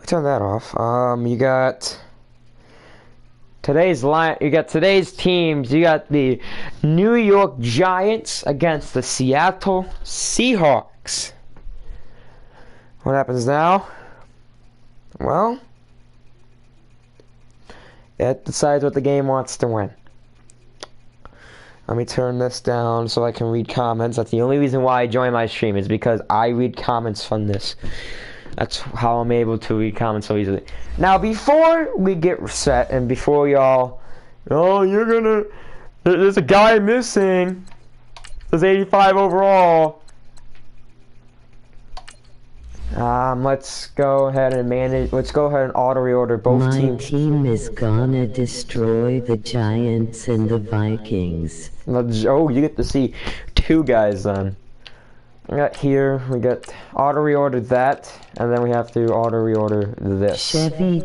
Turn that off. You got today's teams. You got the New York Giants against the Seattle Seahawks. What happens now? Well, it decides what the game wants to win. Let me turn this down so I can read comments. That's the only reason why I join my stream, is because I read comments from this. That's how I'm able to read comments so easily. Now, before we get set, and before y'all, oh, there's a guy missing. There's 85 overall. Let's go ahead and auto reorder both teams. My team is gonna destroy the Giants and the Vikings. Oh, you get to see two guys then. We got auto reorder that, and then we have to auto reorder this. Chevy.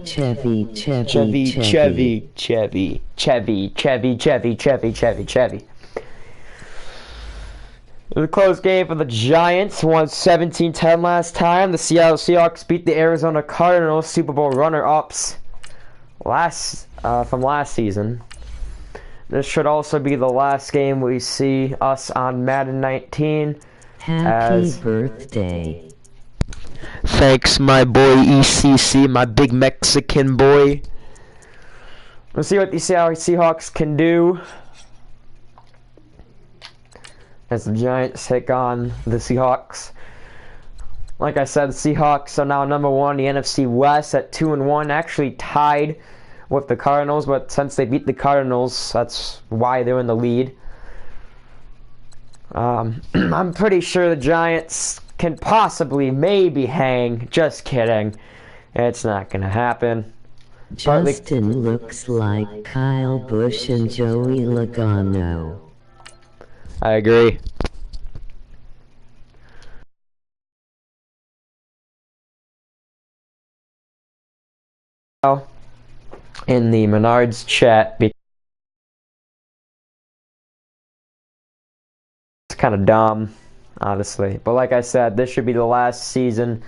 It was a close game for the Giants. Won 17-10 last time. The Seattle Seahawks beat the Arizona Cardinals, Super Bowl runner-ups from last season. This should also be the last game we see us on Madden 19. Happy birthday. Thanks, my boy ECC, my big Mexican boy. Let's see what the Seattle Seahawks can do as the Giants take on the Seahawks. Like I said, the Seahawks are now number one in the NFC West at 2-1, actually tied with the Cardinals, but since they beat the Cardinals, that's why they're in the lead. I'm pretty sure the Giants can possibly maybe hang. Just kidding. It's not going to happen. Justin looks like Kyle Busch and Joey Logano. I agree. In the Menards chat, it's kind of dumb, honestly. But like I said, this should be the last season.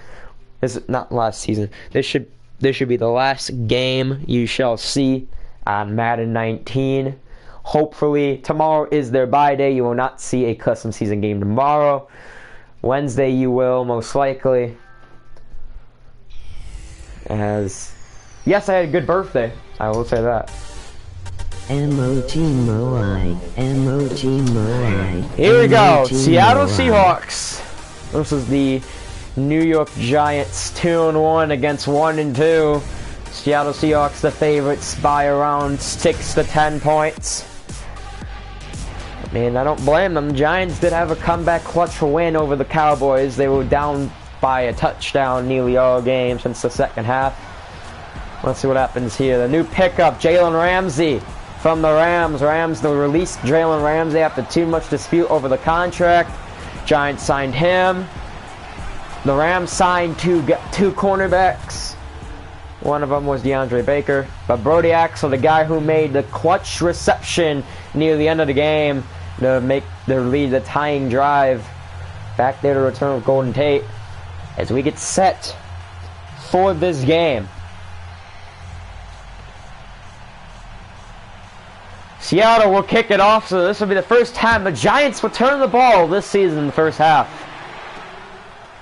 This is not last season. This should be the last game you shall see on Madden 19. Hopefully, tomorrow is their bye day. You will not see a custom season game tomorrow. Wednesday you will, most likely. Yes, I had a good birthday. I will say that. Emoji Moai. Here we go. Emoji Seattle Moai. Seahawks versus the New York Giants. 2-1 against 1-2. Seattle Seahawks the favorites by around 6 to 10 points. I mean, I don't blame them. The Giants did have a comeback clutch win over the Cowboys. They were down by a touchdown nearly all game since the second half. Let's see what happens here. The new pickup, Jalen Ramsey from the Rams. Rams released Jalen Ramsey after too much dispute over the contract. Giants signed him. The Rams signed two cornerbacks. One of them was DeAndre Baker. But Brody Axel, the guy who made the clutch reception near the end of the game to make their lead the tying drive, back there to return with Golden Tate, as we get set for this game. Seattle will kick it off, so this will be the first time the Giants will turn the ball this season in the first half.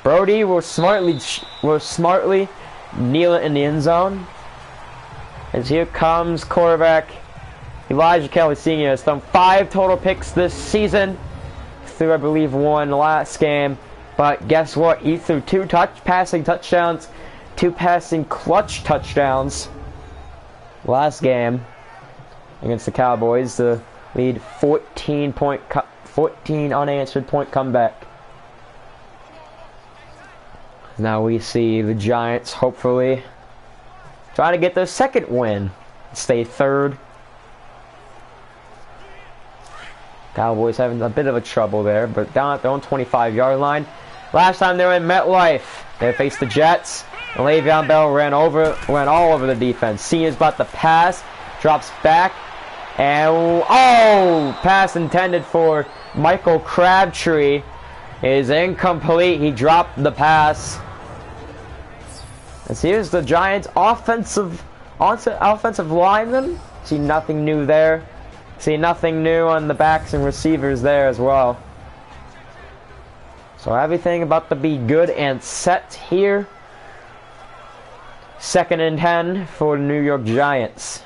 Brody will smartly kneel it in the end zone. As here comes quarterback Elijah Kelly Sr. has thrown 5 total picks this season. Threw, I believe, 1 last game. But guess what? He threw 2 passing touchdowns, 2 passing clutch touchdowns last game against the Cowboys to lead 14 unanswered point comeback. Now we see the Giants hopefully try to get their second win, stay third. Cowboys having a bit of a trouble there, but down at their own 25-yard line. Last time they were in MetLife, they faced the Jets. And Le'Veon Bell ran all over the defense. Senior's about to pass, drops back, and pass intended for Michael Crabtree is incomplete. He dropped the pass. As here's the Giants' offensive lineman. See nothing new there. See nothing new on the backs and receivers there as well. So everything about to be good and set here. 2nd and 10 for the New York Giants.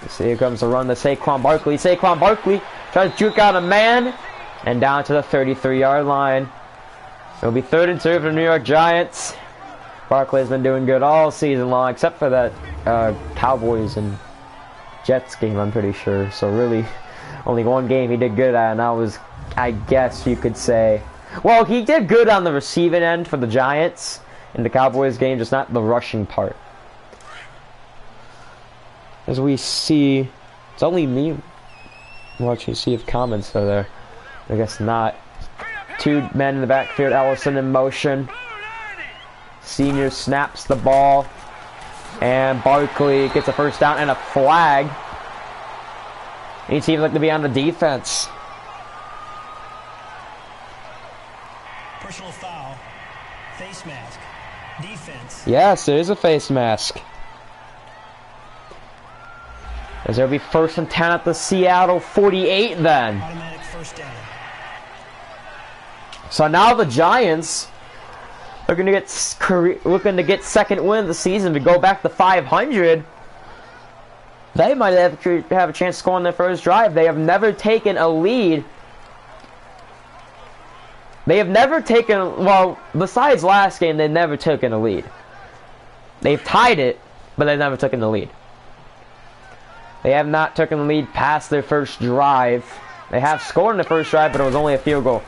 See, here comes the run to Saquon Barkley. Saquon Barkley tries to juke out a man and down to the 33-yard line. It'll be 3rd and 2 for the New York Giants. Barkley has been doing good all season long, except for that Cowboys and Jets game, I'm pretty sure. So really, only one game he did good at, and that was, I guess you could say, well, he did good on the receiving end for the Giants in the Cowboys game, just not the rushing part. As we see, it's only me watching, see if comments are there. I guess not. 2 men in the backfield, Ellison in motion. Senior snaps the ball, and Barkley gets a first down and a flag. He seems like to be on the defense. Personal foul, face mask, defense. Yes, it is a face mask. As there'll be 1st and 10 at the Seattle 48 then. Automatic first down. So now the Giants are looking to get 2nd win of the season to go back to 500. They might have a chance to score on their first drive. They have never taken a lead. They have never taken, well, besides last game, they've never taken a lead. They've tied it, but they've never taken the lead. They have not taken the lead past their first drive. They have scored in the first drive, but it was only a field goal.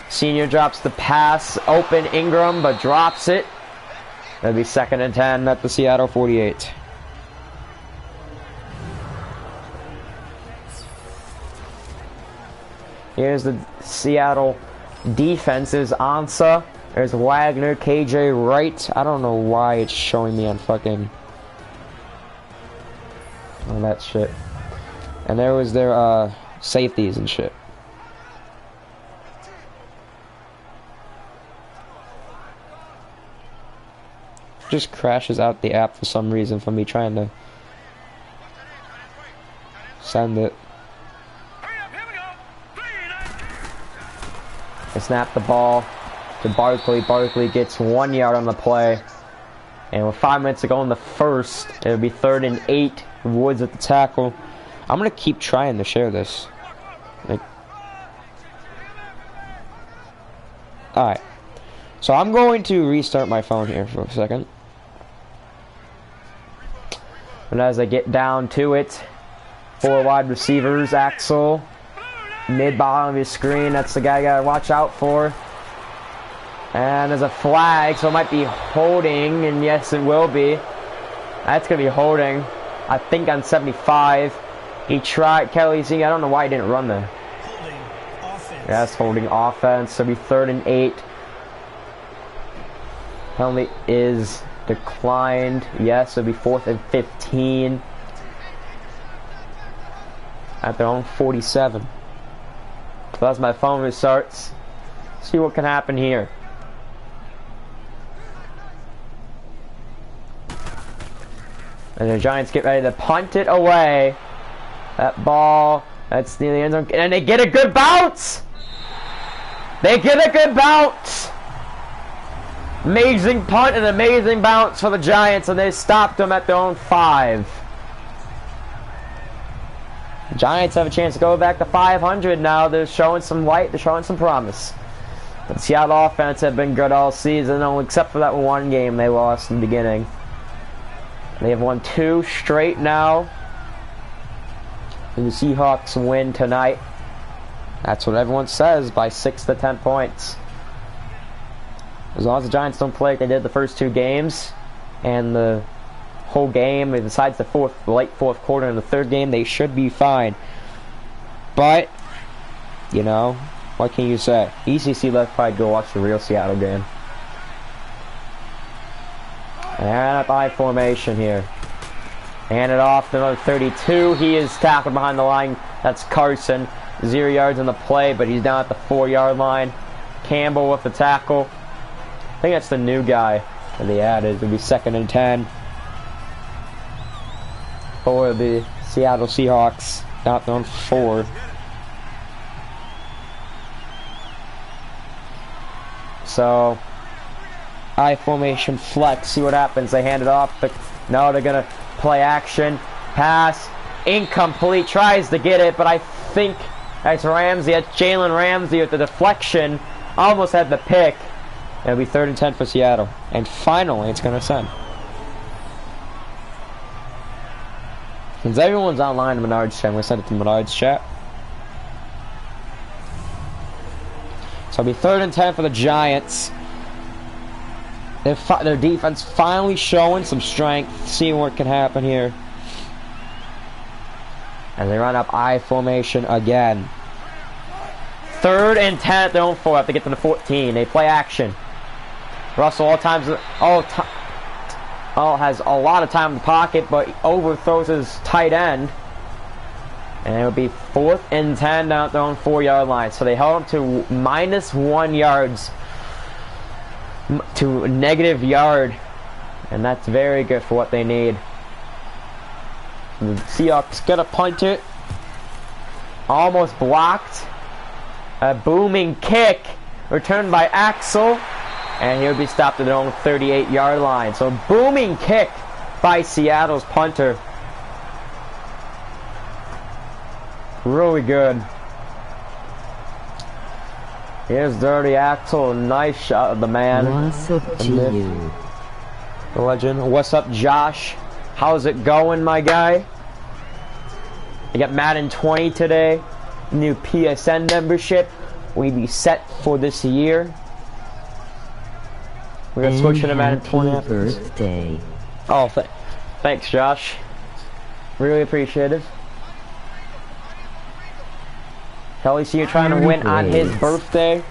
Senior drops the pass, open Ingram, but drops it. That'll be 2nd and 10 at the Seattle 48. Here's the Seattle defense. There's Ansah. There's Wagner, KJ Wright. I don't know why it's showing me on fucking... oh, that shit. And there was their safeties and shit. Just crashes out the app for some reason from me trying to send it. They snap the ball to Barkley. Barkley gets 1 yard on the play. And with 5 minutes to go in the first, it'll be 3rd and 8. Woods at the tackle. I'm going to keep trying to share this. Alright. So I'm going to restart my phone here for a second. And as I get down to it, 4 wide receivers, Axel, mid-bottom of your screen, that's the guy you gotta watch out for. And there's a flag, so it might be holding, and yes, it will be. That's gonna be holding, I think on 75. He tried, Kelly, see, I don't know why he didn't run there. Holding offense. Yes, holding offense, so it'll be 3rd and 8. Penalty is declined. Yes, it'll be 4th and 15 at their own 47. So as my phone restarts, see what can happen here. And the Giants get ready to punt it away. That ball, that's near the end zone, and they get a good bounce. They get a good bounce. Amazing punt and amazing bounce for the Giants, and they stopped them at their own 5. The Giants have a chance to go back to 500 now. They're showing some light. They're showing some promise. The Seattle offense have been good all season, except for that one game they lost in the beginning. They have won 2 straight now. And the Seahawks win tonight. That's what everyone says, by 6 to 10 points. As long as the Giants don't play like they did the first 2 games, and the whole game, besides the late fourth quarter in the 3rd game, they should be fine. But, you know, what can you say? ECC left probably go watch the real Seattle game. And at I formation here. Hand it off to number 32. He is tackled behind the line That's Carson. 0 yards on the play, but he's down at the 4-yard line. Campbell with the tackle. I think that's the new guy that they added. It'll be 2nd and 10 for the Seattle Seahawks. Not on 4. So, I formation flex. See what happens. They hand it off. But no, they're gonna play action. Pass. Incomplete. Tries to get it, but I think that's Ramsey. That's Jalen Ramsey with the deflection. Almost had the pick. It'll be 3rd and 10 for Seattle. And finally, it's gonna send. Since everyone's online in Menard's chat, I'm gonna send it to Menard's chat. So it'll be 3rd and 10 for the Giants. Their defense finally showing some strength, seeing what can happen here. And they run up I formation again. 3rd and 10 at their own 4. Have to get to the 14. They play action. Russell has a lot of time in the pocket, but overthrows his tight end. And it would be 4th and 10 down at their own 4-yard line. So they held them to -1 yards to negative yard. And that's very good for what they need. The Seahawks gonna punt it. Almost blocked. A booming kick. Returned by Axel. And he'll be stopped at their own 38-yard line. So booming kick by Seattle's punter. Really good. Here's Dirty Axel. Nice shot of the man. What's up to you? The legend. What's up, Josh? How's it going, my guy? I got Madden 20 today. New PSN membership. We be set for this year. We're gonna switch to Madden 20 after this. Birthday. Oh, thanks, Josh. Really appreciate it. Kelly, see, you're trying to win on his birthday.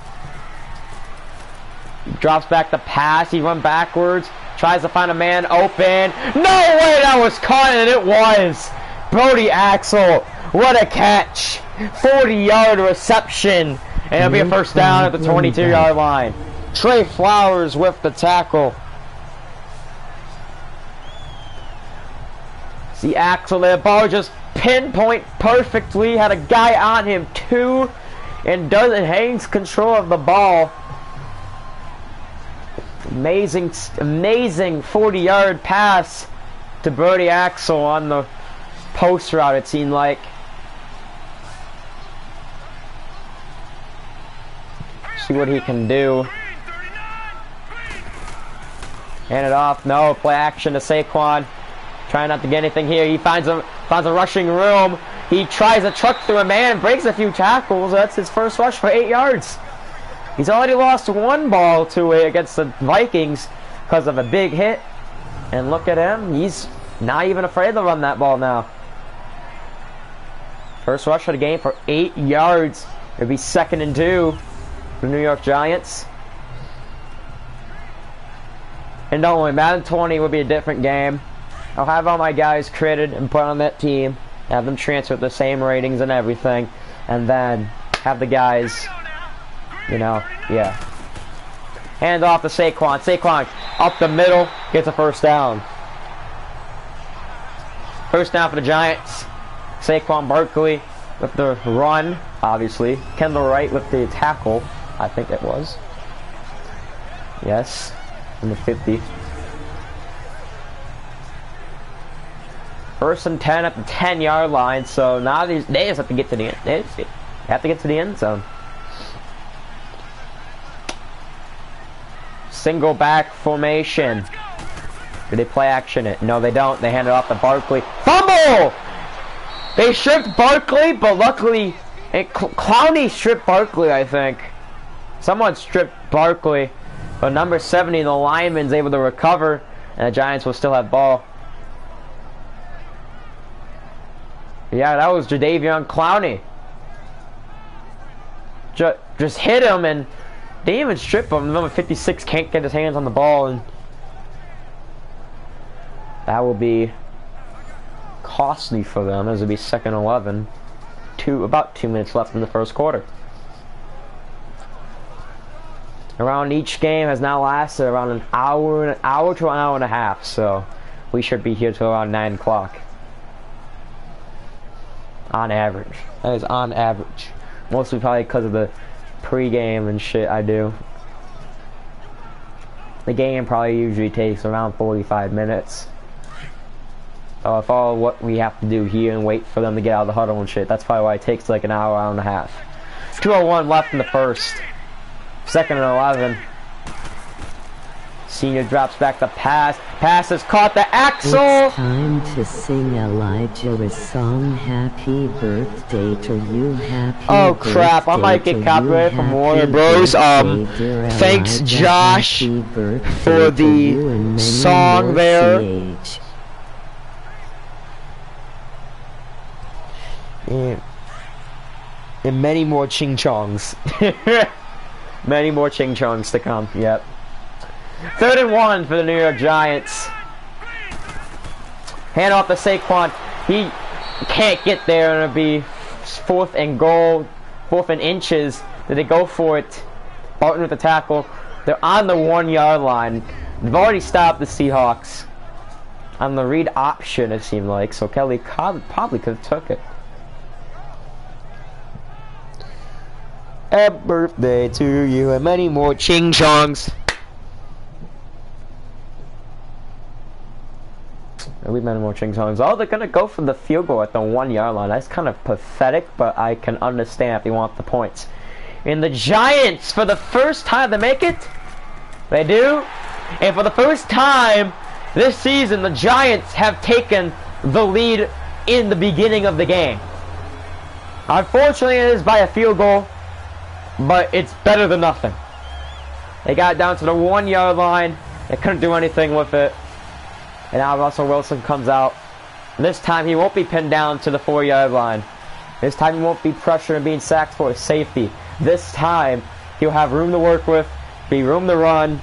He drops back the pass. He runs backwards. Tries to find a man open. No way that was caught, and it was. Brody Axel. What a catch. 40-yard reception. And it'll be a first down at the 22-yard line. Trey Flowers with the tackle. See Axel there. Ball just pinpoint perfectly. Had a guy on him too. And hangs control of the ball. Amazing 40-yard pass to Brody Axel on the post route, it seemed like. See what he can do. Hand it off. No, play action to Saquon. Trying not to get anything here. He finds a rushing room. He tries to truck through a man, breaks a few tackles. That's his first rush for 8 yards. He's already lost 1 ball to it against the Vikings because of a big hit. And look at him. He's not even afraid to run that ball now. First rush for the game for 8 yards. It'll be 2nd and 2 for the New York Giants. And don't worry, Madden 20 will be a different game. I'll have all my guys created and put on that team. Have them transfer the same ratings and everything. And then have the guys, you know, yeah. Hand off to Saquon. Saquon up the middle, gets a first down. First down for the Giants. Saquon Barkley with the run, obviously. Kendall Wright with the tackle, I think it was. Yes, in the 50. First and 10 at the 10-yard line, so now they just have to get to the end. They have to get to the end zone. Single back formation. Do they play action it? No, they don't. They hand it off to Barkley. Fumble! They stripped Barkley, but luckily, Clowney stripped Barkley, I think. Someone stripped Barkley, but number 70, the lineman's able to recover, and the Giants will still have ball. Yeah, that was Jadeveon Clowney. Just hit him, and they didn't even strip him. Number 56 can't get his hands on the ball, and that will be costly for them, as it'll be 2nd and 11. about 2 minutes left in the first quarter. Around each game has now lasted around an hour to an hour and a half, so we should be here till around 9 o'clock. On average. That is on average. Mostly probably because of the pre-game and shit I do. The game probably usually takes around 45 minutes. So if all what we have to do here and wait for them to get out of the huddle and shit, that's probably why it takes like an hour, hour and a half. 2:01 left in the first. Second and 11. Senior drops back the pass. Pass is caught. The axle. It's time to sing Elijah a song. Happy birthday to you. Happy Oh crap! I might get copyrighted from Warner Bros. Thanks Josh for the song there. And many more ching chongs. Many more ching chongs to come. Yep. 3rd and 1 for the New York Giants. Hand off to Saquon. He can't get there, and it'll be 4th and goal, 4th and inches. Did they go for it? Barton with the tackle. They're on the 1-yard line. They've already stopped the Seahawks on the read option, it seemed like. So Kelly probably could have took it. Happy birthday to you, and many more ching chongs. There'll be many more ching chongs. Oh, they're gonna go for the field goal at the 1-yard line. That's kind of pathetic, but I can understand if they want the points. And the Giants, for the first time, they make it. They do. And for the first time this season, the Giants have taken the lead in the beginning of the game. Unfortunately, it is by a field goal, but it's better than nothing. They got down to the 1-yard line. They couldn't do anything with it. And now Russell Wilson comes out. And this time he won't be pinned down to the 4-yard line. This time he won't be pressured and being sacked for his safety. This time he'll have room to work with, be room to run.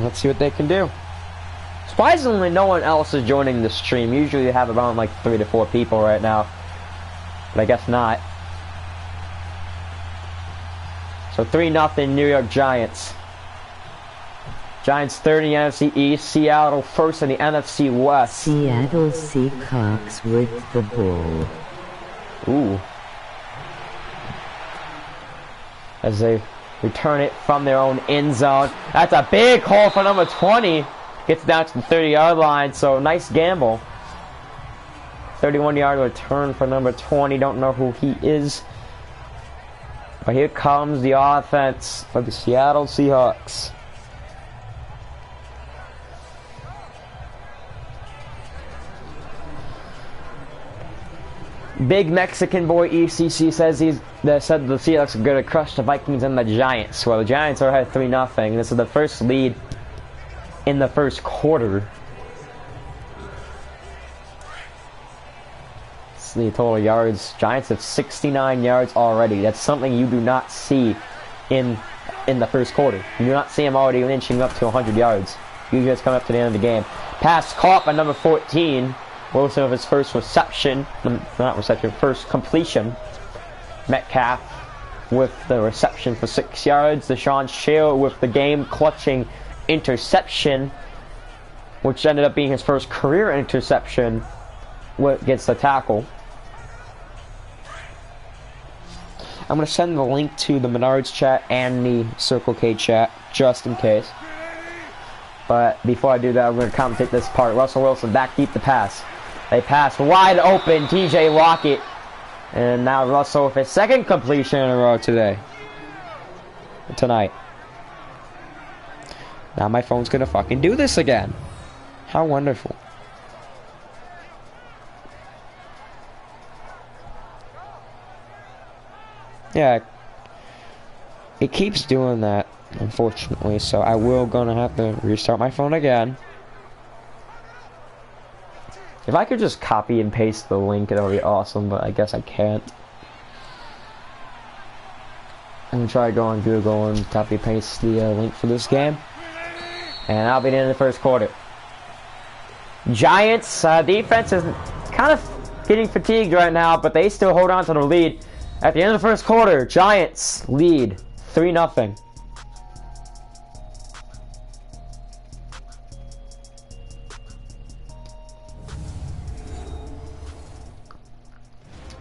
Let's see what they can do. Surprisingly, no one else is joining the stream. Usually they have around like 3 to 4 people right now. But I guess not. So 3-0 New York Giants. Giants 3rd in the NFC East. Seattle 1st in the NFC West. Seattle Seahawks with the ball. Ooh. As they return it from their own end zone. That's a big hole for number 20. Gets down to the 30-yard line, so nice gamble. 31-yard return for number 20. Don't know who he is. But here comes the offense for the Seattle Seahawks. Big Mexican boy ECC says the Seahawks are going to crush the Vikings and the Giants. Well, the Giants are ahead 3-0. This is the first lead in the first quarter. See the total yards. Giants have 69 yards already. That's something you do not see in the first quarter. You do not see them already inching up to 100 yards. Usually it's coming up to the end of the game. Pass caught by number 14. Wilson with his first reception, first completion. Metcalf with the reception for 6 yards. Deshaun Shale with the game-clutching interception, which ended up being his first career interception, gets the tackle. I'm going to send the link to the Menards chat and the Circle K chat, just in case. But before I do that, I'm going to commentate this part. Russell Wilson back deep to pass. They pass wide open, TJ Lockett. And now Russell with his second completion in a row tonight. Now my phone's gonna fucking do this again. How wonderful. Yeah, it keeps doing that, unfortunately, so I will gonna have to restart my phone again. If I could just copy and paste the link, that would be awesome, but I guess I can't. I'm gonna try to go on Google and copy and paste the link for this game. And I'll be in the first quarter. Giants defense is kind of getting fatigued right now, but they still hold on to the lead. At the end of the first quarter, Giants lead 3-0.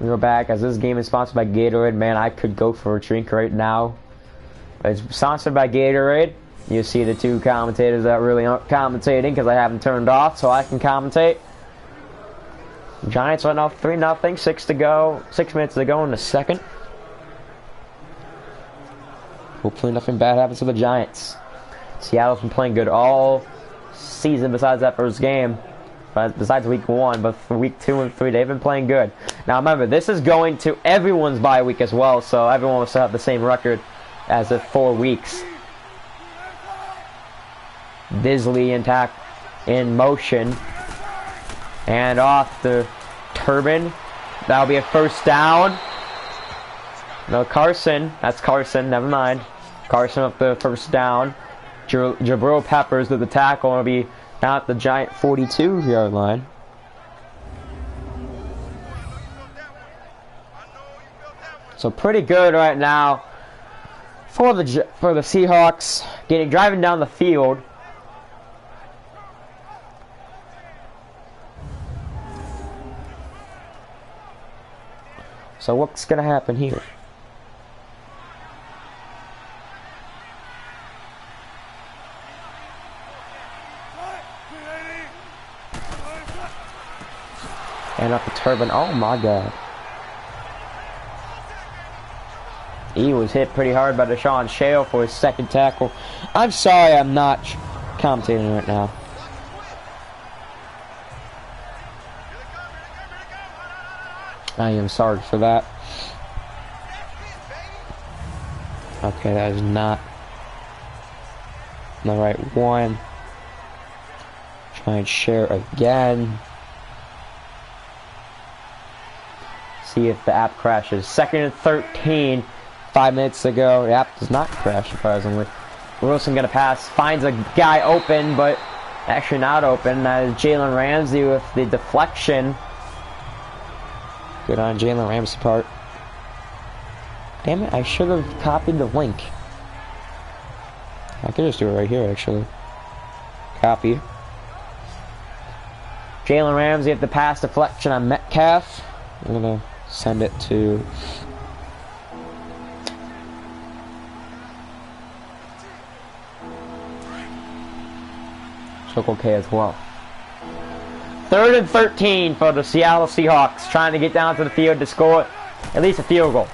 We're back as this game is sponsored by Gatorade. Man, I could go for a drink right now. It's sponsored by Gatorade. You see the two commentators that really aren't commentating because I haven't turned off, so I can commentate. Giants went off 3-0, 6 minutes to go in the second. Hopefully nothing bad happens to the Giants. Seattle's been playing good all season besides that first game. Besides week 1, but for week 2 and 3, they've been playing good. Now remember, this is going to everyone's bye week as well, so everyone will still have the same record as of 4 weeks. Disley in motion. And off the Turbin. That'll be a first down. No, Carson. That's Carson, never mind. Carson up the first down. Jabril Peppers with the tackle. It'll be now at the Giant 42-yard line. So pretty good right now for the Seahawks, driving down the field. So what's gonna happen here? And up the Turbin. Oh my god. He was hit pretty hard by Deshaun Shale for his second tackle. I'm sorry I'm not commentating right now. I am sorry for that. Okay, that is not the right one. Try and share again. See if the app crashes. 2nd and 13. 5 minutes ago. The app does not crash, surprisingly. Wilson gonna pass. Finds a guy open, but actually not open. That is Jalen Ramsey with the deflection. Good on Jalen Ramsey's part. Damn it, I should have copied the link. I could just do it right here, actually. Copy. Jalen Ramsey at the pass deflection on Metcalf. I'm gonna send it to Circle K as well. 3rd and 13 for the Seattle Seahawks, trying to get down to the field to score at least a field goal.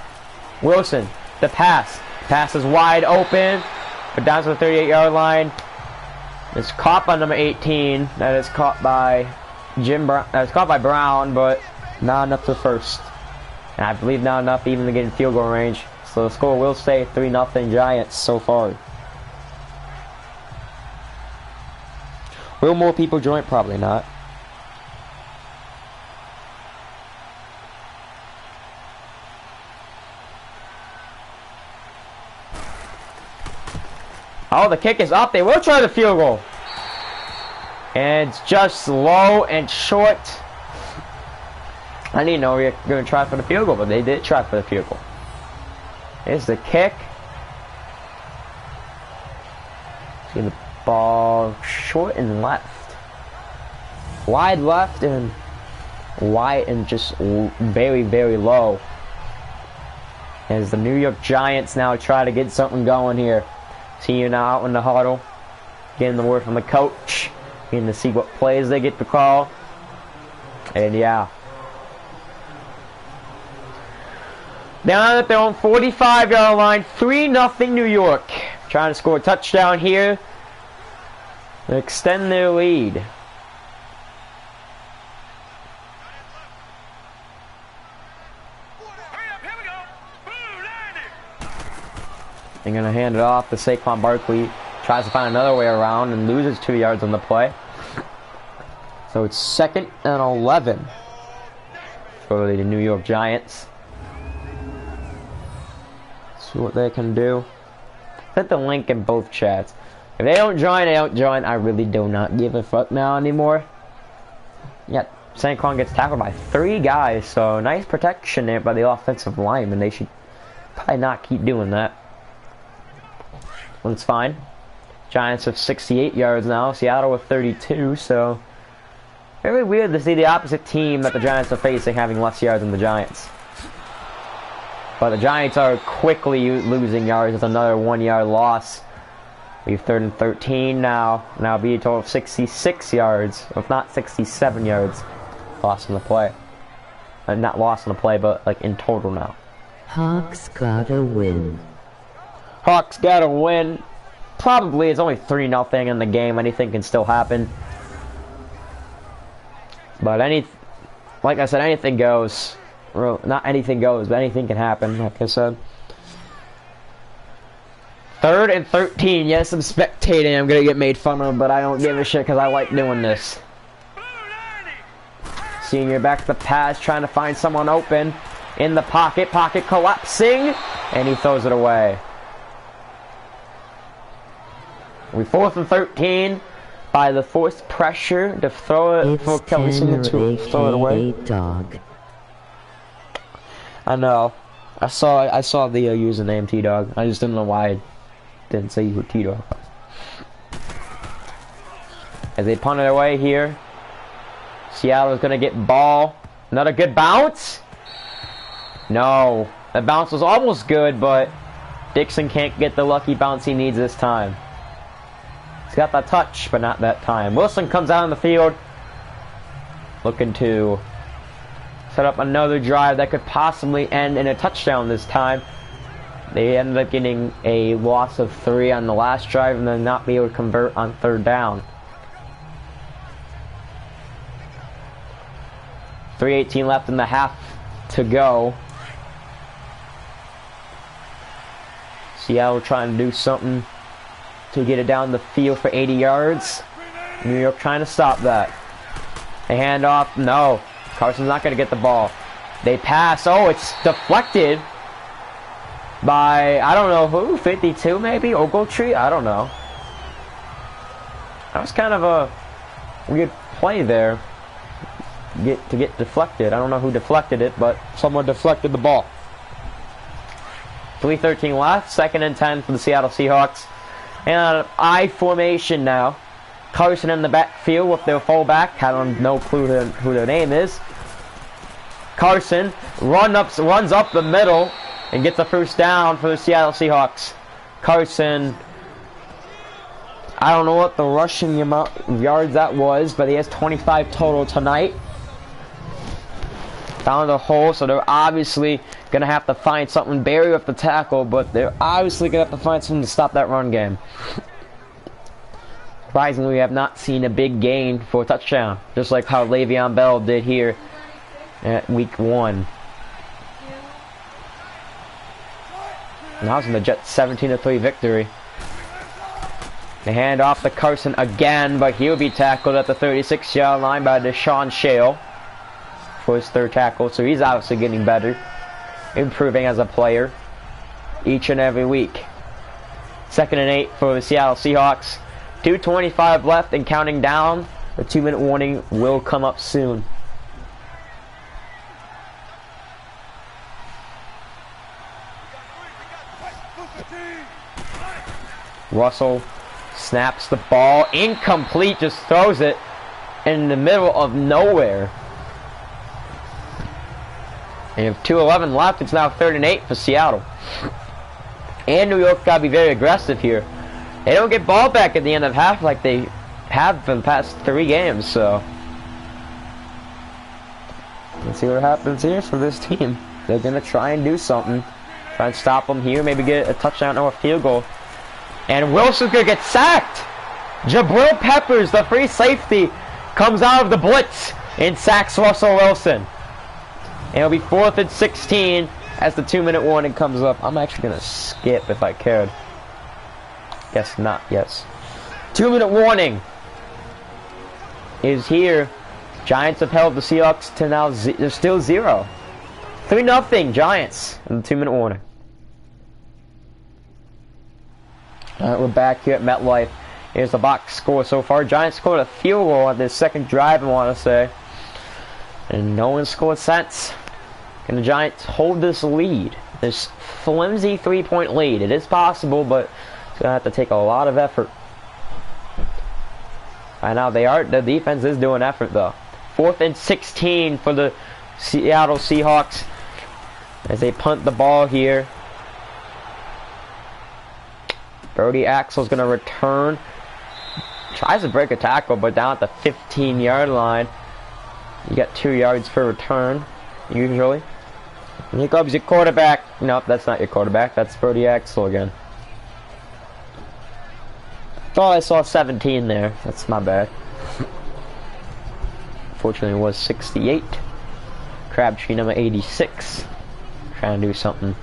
Wilson, the pass. Pass is wide open, but down to the 38-yard line. It's caught by number 18. That is caught by Brown, but not enough for first. And I believe not enough even to get in field goal range. So the score will stay 3-0 Giants so far. Will more people join? Probably not. Oh, the kick is up. They will try the field goal. And it's just low and short. I didn't know we were going to try for the field goal, but they did try for the field goal. Here's the kick. See the ball short and left. Wide left and wide and just very, very low. As the New York Giants now try to get something going here. See you now out in the huddle. Getting the word from the coach. Getting to see what plays they get to call. And yeah. Down at their own 45-yard line. 3-0 New York. Trying to score a touchdown here. To extend their lead. They're going to hand it off to Saquon Barkley. Tries to find another way around and loses 2 yards on the play. So it's 2nd and 11 for the New York Giants. See what they can do. Put the link in both chats. If they don't join, they don't join. I really do not give a fuck now anymore. Yeah, Saquon gets tackled by 3 guys, so nice protection there by the offensive lineman. They should probably not keep doing that. That's fine. Giants have 68 yards now, Seattle with 32, so very weird to see the opposite team that the Giants are facing having less yards than the Giants. But the Giants are quickly losing yards with another 1-yard loss. We have 3rd and 13 now. Now be a total of 66 yards, if not 67 yards, lost in the play. Not lost in the play, but like in total now. Hawks gotta win. Hawks gotta win. Probably it's only 3-0 in the game. Anything can still happen. But like I said, anything goes. Well, not anything goes, but anything can happen. Like I said. 3rd and 13. Yes, I'm spectating. I'm gonna get made fun of, but I don't give a shit because I like doing this. Senior back to the pass, trying to find someone open in the pocket. Pocket collapsing, and he throws it away. We 4th and 13 by the forced pressure to throw it for Kelly Senior to throw it away. Dog. I know. I saw the username T-Dog. I just didn't know why I didn't say you were T-Dog. As they punt it away here. Seattle is gonna get ball. Another good bounce. No, the bounce was almost good, but Dixon can't get the lucky bounce he needs this time. He's got that touch, but not that time. Wilson comes out on the field, looking to set up another drive that could possibly end in a touchdown this time. They ended up getting a loss of 3 on the last drive and then not be able to convert on 3rd down. 3:18 left in the half to go. Seattle trying to do something to get it down the field for 80 yards. New York trying to stop that. They hand off. No. Carson's not going to get the ball. They pass. Oh, it's deflected by, I don't know who, 52 maybe? Ogletree? I don't know. That was kind of a weird play there. To get deflected. I don't know who deflected it, but someone deflected the ball. 3:13 left. 2nd and 10 for the Seattle Seahawks. And I formation now. Carson in the backfield with their fullback. I don't no clue who their name is. Carson runs up the middle and gets the 1st down for the Seattle Seahawks. Carson, I don't know what the rushing amount of yards that was, but he has 25 total tonight. Found a hole, so they're obviously going to have to find something. Barry with the tackle, but they're obviously going to have to find something to stop that run game. Surprisingly, we have not seen a big gain for a touchdown, just like how Le'Veon Bell did here at week 1. And that was in the Jets' 17-3 victory. They hand off to Carson again, but he'll be tackled at the 36-yard line by Deshaun Shale for his 3rd tackle, so he's obviously getting better, improving as a player each and every week. 2nd and 8 for the Seattle Seahawks. 2:25 left and counting down. The 2-minute warning will come up soon. Russell snaps the ball, incomplete, just throws it in the middle of nowhere. And you have 2:11 left. It's now 3rd and 8 for Seattle. And New York got to be very aggressive here. They don't get ball back at the end of half like they have for the past 3 games, so let's see what happens here for this team. They're going to try and do something. Try and stop them here, maybe get a touchdown or a field goal. And Wilson's going to get sacked. Jabril Peppers, the free safety, comes out of the blitz and sacks Russell Wilson. And it'll be 4th and 16 as the 2-minute warning comes up. I'm actually going to skip if I cared. Guess not, yes. 2-minute warning is here. Giants have held the Seahawks to now, they're still 0. 3-0 Giants in the 2-minute warning. Alright, we're back here at MetLife. Here's the box score so far. Giants scored a field goal on their 2nd drive, I want to say. And no one scored since. Can the Giants hold this lead? This flimsy 3-point lead. It is possible, but it's going to have to take a lot of effort. Right now, the defense is doing effort, though. 4th and 16 for the Seattle Seahawks as they punt the ball here. Brody Axel's going to return. Tries to break a tackle, but down at the 15-yard line. You got 2 yards per return, usually. And here comes your quarterback. Nope, that's not your quarterback. That's Brody Axel again. Oh, I saw 17 there. That's my bad. Fortunately, it was 68. Crabtree number 86. Trying to do something.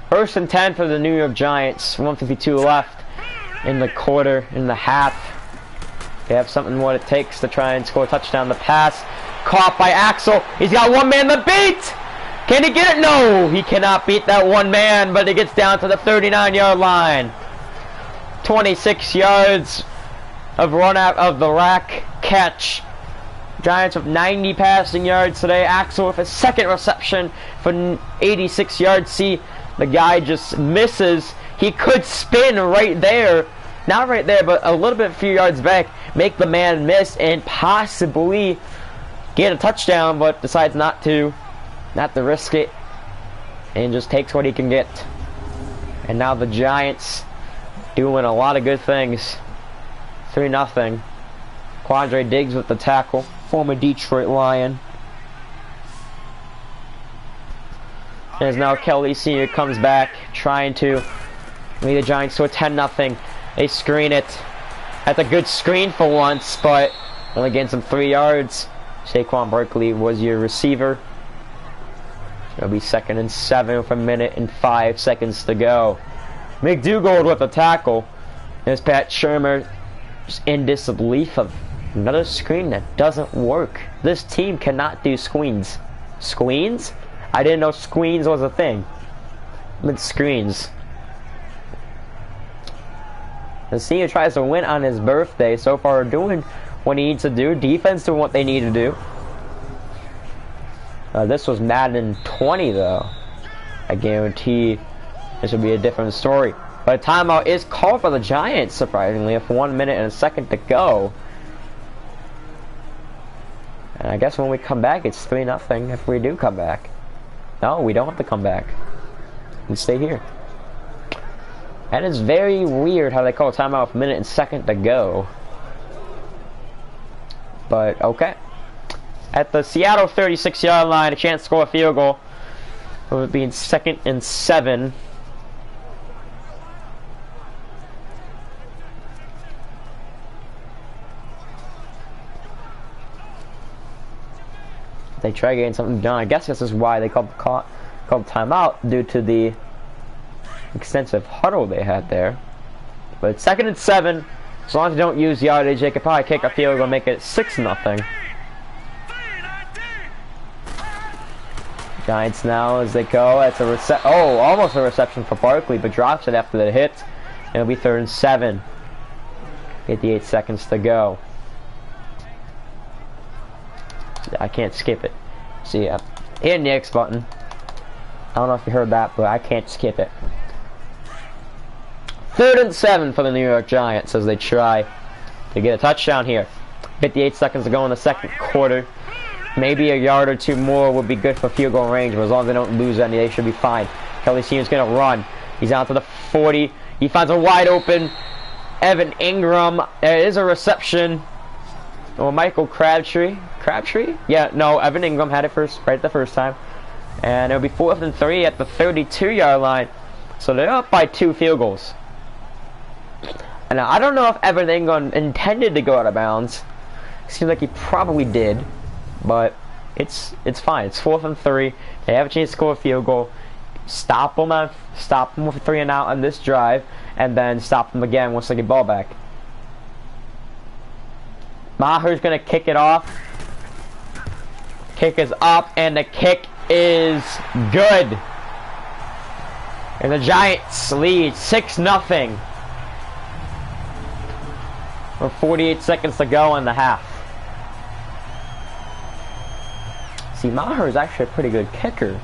First and 10 for the New York Giants. 1:52 left in the quarter, in the half. They have something what it takes to try and score a touchdown. The pass caught by Axel. He's got one man to beat. Can he get it? No, he cannot beat that one man, but it gets down to the 39-yard line. 26 yards of run out of the rack catch. Giants with 90 passing yards today. Axel with a second reception for 86 yards. See, the guy just misses. He could spin right there. Not right there, but a little bit, few yards back. Make the man miss and possibly get a touchdown, but decides not to risk it. And just takes what he can get. And now the Giants doing a lot of good things. 3-0. Quandre Diggs with the tackle. Former Detroit Lion. As now Kelly Sr. comes back, trying to lead the Giants to a 10-0. They screen it. That's a good screen for once, but only gained some 3 yards. Saquon Barkley was your receiver. It'll be 2nd and 7 with 1:05 to go. McDougald with the tackle. There's Pat Shermer just in disbelief of another screen that doesn't work. This team cannot do screens. Screens? I didn't know screens was a thing. With screens. The senior tries to win on his birthday. So far doing what he needs to do. Defense doing what they need to do. This was Madden 20 though. I guarantee this will be a different story. But a timeout is called for the Giants, surprisingly, with 1 minute and a second to go. And I guess when we come back, it's 3-0 if we do come back. No, we don't have to come back. We stay here. That is very weird how they call a timeout with 1 minute and second to go. But, okay. At the Seattle 36-yard line, a chance to score a field goal. With it being 2nd and 7. They try getting something done. I guess this is why they called timeout, due to the extensive huddle they had there. But it's 2nd and 7. As long as they don't use yardage, they could probably kick a field goal and make it 6-0. Giants now as they go. That's a almost a reception for Barkley, but drops it after the hit. It'll be 3rd and 7. 58 seconds to go. I can't skip it. See, hitting the X button. I don't know if you heard that, but I can't skip it. 3rd and 7 for the New York Giants as they try to get a touchdown here. 58 seconds to go in the second quarter. Maybe a yard or two more would be good for field goal range, but as long as they don't lose any, they should be fine. Kelly Sr.'s going to run. He's out to the 40. He finds a wide open Evan Ingram. There is a reception. Oh, Michael Crabtree. Crabtree? Yeah, no, Evan Ingram had it right the first time. And it'll be 4th and 3 at the 32-yard line. So they're up by 2 field goals. And I don't know if Evan Ingram intended to go out of bounds. Seems like he probably did. But it's fine. It's 4th and 3. They have a chance to score a field goal. Stop them with 3 and out on this drive. And then stop them again once they get ball back. Maher's going to kick it off. Kick is up, and the kick is good. And the Giants lead 6-0. With 48 seconds to go in the half. See, Maher is actually a pretty good kicker.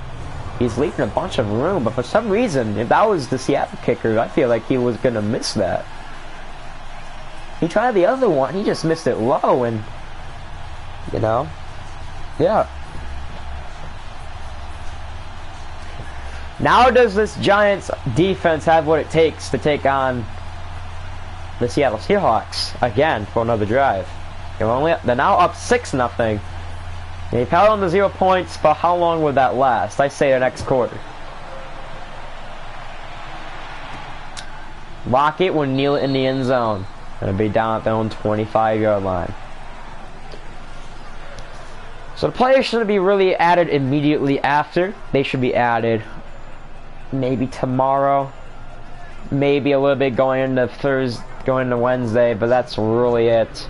He's leaving a bunch of room, but for some reason, if that was the Seattle kicker, I feel like he was going to miss that. He tried the other one, he just missed it low, and, you know, yeah. Now does this Giants defense have what it takes to take on the Seattle Seahawks again for another drive? They're now up 6-0. They've held on to 0 points, but how long would that last? I say the next quarter. Lockett will kneel it in the end zone. Gonna be down at their own 25-yard line. So the players shouldn't be really added immediately after. They should be added maybe tomorrow, maybe a little bit going into Thursday, going into Wednesday, but that's really it.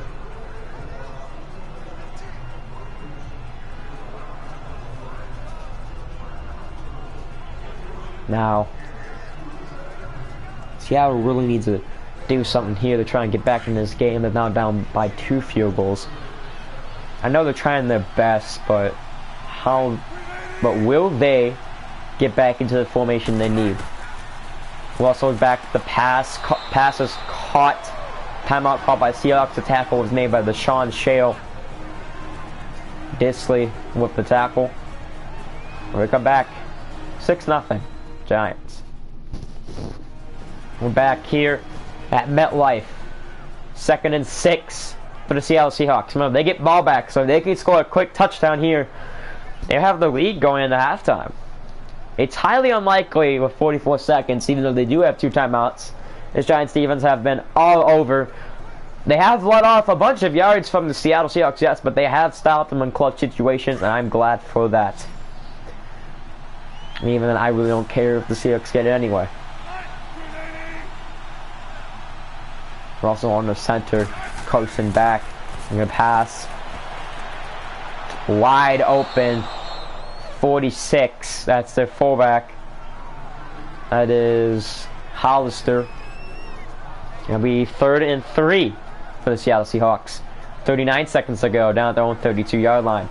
Now, Seattle really needs to do something here to try and get back in this game. They're now down by 2 field goals. I know they're trying their best, but will they get back into the formation they need? We'll also look back at the pass is caught. Timeout called by Seahawks. The tackle was made by Deshaun Shale. Disley with the tackle. We come back. 6-0. Giants. We're back here at MetLife. 2nd and 6 for the Seattle Seahawks. Remember, they get ball back, so they can score a quick touchdown here. They have the lead going into halftime. It's highly unlikely with 44 seconds, even though they do have 2 timeouts. This Giants defense have been all over. They have let off a bunch of yards from the Seattle Seahawks, yes, but they have stopped them in clutch situations, and I'm glad for that. And even then, I really don't care if the Seahawks get it anyway. We're also on the center, coasting back. I'm going to pass. Wide open. 46. That's their fullback. That is Hollister. It'll be 3rd and 3 for the Seattle Seahawks. 39 seconds to go, down at their own 32-yard line.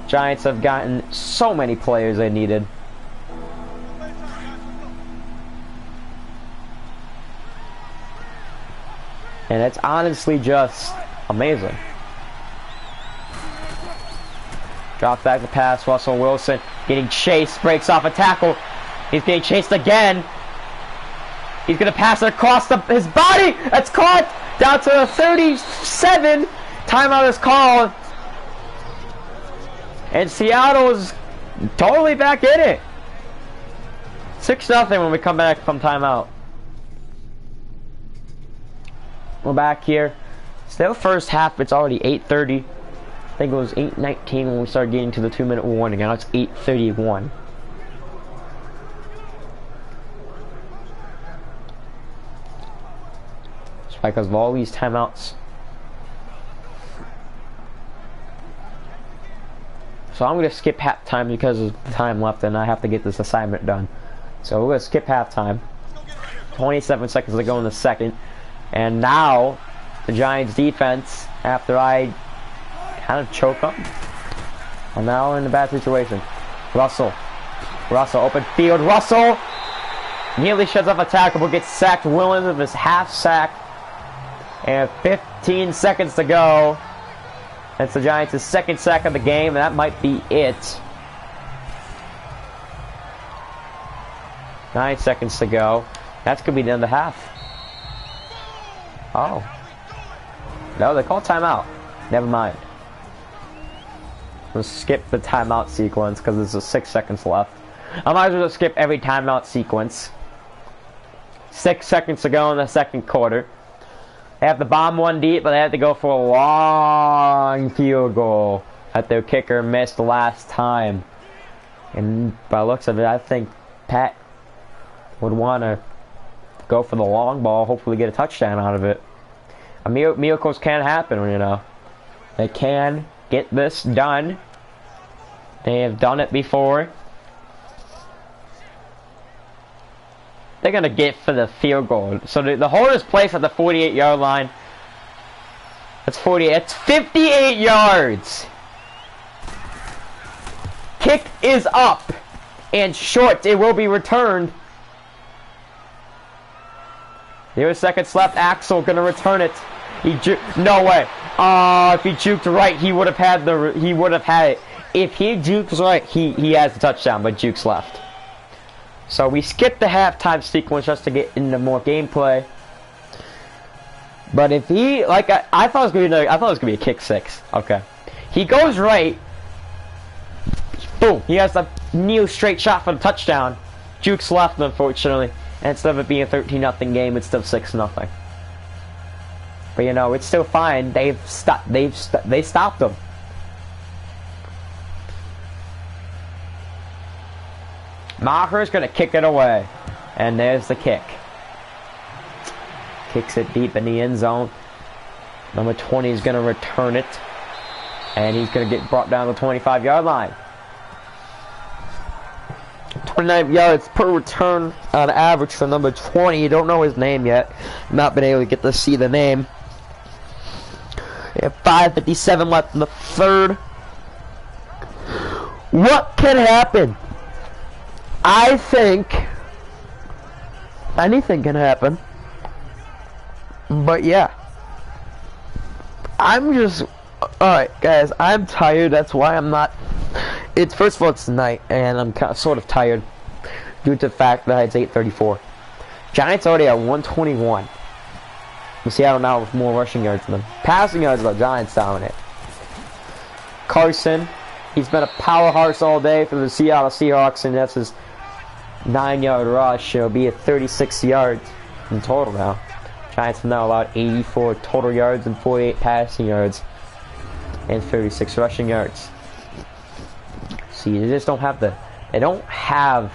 Giants have gotten so many players they needed. And it's honestly just amazing. Drops back the pass. Russell Wilson getting chased. Breaks off a tackle. He's getting chased again. He's going to pass it across his body. That's caught. Down to the 37. Timeout is called. And Seattle is totally back in it. 6-0 when we come back from timeout. We're back here. Still first half. It's already 8:30. I think it was 8:19 when we started getting to the 2-minute warning. Now it's 8:31. It's because of all these timeouts. So I'm going to skip halftime because of the time left and I have to get this assignment done. So we're going to skip halftime. 27 seconds to go in the second. And now, the Giants defense, after I kind of choke them, are now in a bad situation. Russell, open field. Russell nearly shuts off a tackle, but gets sacked. Williams with his half sack. And 15 seconds to go. That's the Giants' second sack of the game, and that might be it. 9 seconds to go. That's going to be the end of the half. Oh. No, they called timeout. Never mind. We'll skip the timeout sequence because there's 6 seconds left. I might as well just skip every timeout sequence. 6 seconds to go in the second quarter. They have to bomb one deep, but they have to go for a long field goal that their kicker missed last time. And by the looks of it, I think Pat would want to go for the long ball, hopefully get a touchdown out of it. Miracles can happen, you know. They can get this done. They have done it before. they're gonna get for the field goal. So the hold is placed at the 48-yard line. That's 48. It's 58 yards. Kick is up and short. It will be returned. 0 seconds left. Axel gonna return it. No way. If he juked right, he would have had it. If he jukes right, he has the touchdown, but jukes left. So we skipped the halftime sequence just to get into more gameplay. But if he, like, I thought it was gonna be a kick six. Okay, he goes right. Boom! He has a new straight shot for the touchdown. Jukes left, unfortunately, and instead of it being a 13-0 game, it's still 6-0. But you know, it's still fine. They stopped them. Maher's gonna kick it away, and there's the kick. Kicks it deep in the end zone. Number 20 is gonna return it, and he's gonna get brought down the 25-yard line. 29 yards per return on average for number 20. You don't know his name yet. Not been able to get to see the name. We have 5:57 left in the third. What can happen? I think anything can happen. But yeah. I'm just... Alright, guys. I'm tired. That's why I'm not... First of all, it's night, and I'm sort of tired due to the fact that it's 8:34. Giants already at 121. Seattle now with more rushing yards than them. Passing yards, though, Giants dominate. Carson, he's been a powerhouse all day for the Seattle Seahawks, and that's his 9-yard rush. It'll be at 36 yards in total now. Giants have now allowed 84 total yards and 48 passing yards and 36 rushing yards. See, they just don't have they don't have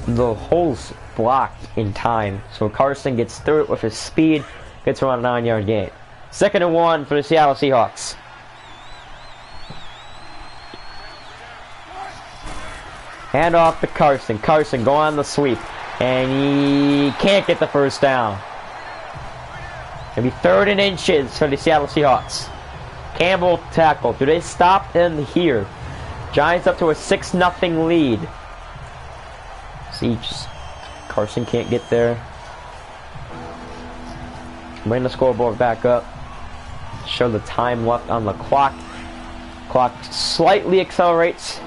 the holes blocked in time. So Carson gets through it with his speed, gets around a 9-yard gain. 2nd and 1 for the Seattle Seahawks. Hand off to Carson. Carson go on the sweep, and he can't get the first down. It'll be 3rd and inches for the Seattle Seahawks. Campbell tackle. Do they stop them here? Giants up to a 6-0 lead. See, Carson can't get there. Bring the scoreboard back up. Show the time left on the clock. Clock slightly accelerates.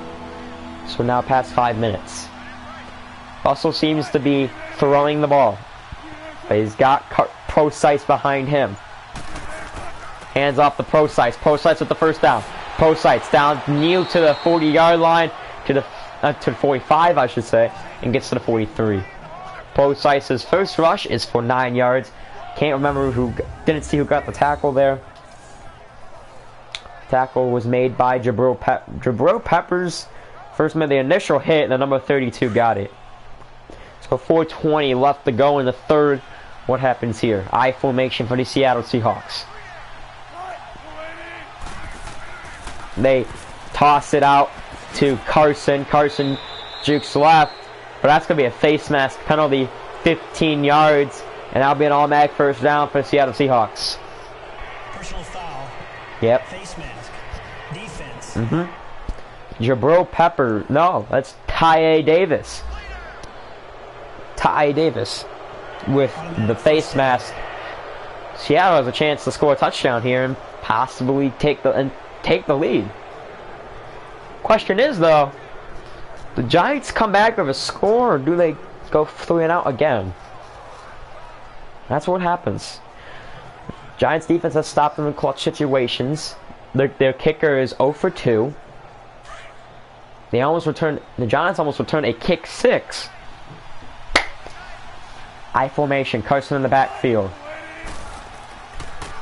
So now past 5 minutes. Also seems to be throwing the ball. But he's got Pro-Sice behind him. Hands off the Pro-Sice. Pro-Sice with the first down. Pro-Sice down kneel to the 40-yard line. To the 45, I should say. And gets to the 43. Pro-Sice's first rush is for 9 yards. Can't remember didn't see who got the tackle there. Tackle was made by Jabril Peppers. First made the initial hit, and the number 32 got it. So 4:20 left to go in the third. What happens here? I formation for the Seattle Seahawks. They toss it out to Carson. Carson jukes left, but that's going to be a face mask penalty. 15 yards, and that'll be an automatic first down for the Seattle Seahawks. Personal foul. Yep. Face mask. Defense. Jabril Pepper. No, that's Ty Davis. Ty Davis with the face mask. Seattle has a chance to score a touchdown here and possibly take the lead. Question is, though, the Giants come back with a score, or do they go 3-and-out again? That's what happens. Giants defense has stopped them in clutch situations. Their kicker is 0 for 2. The Giants almost returned a kick 6. I formation. Carson in the backfield.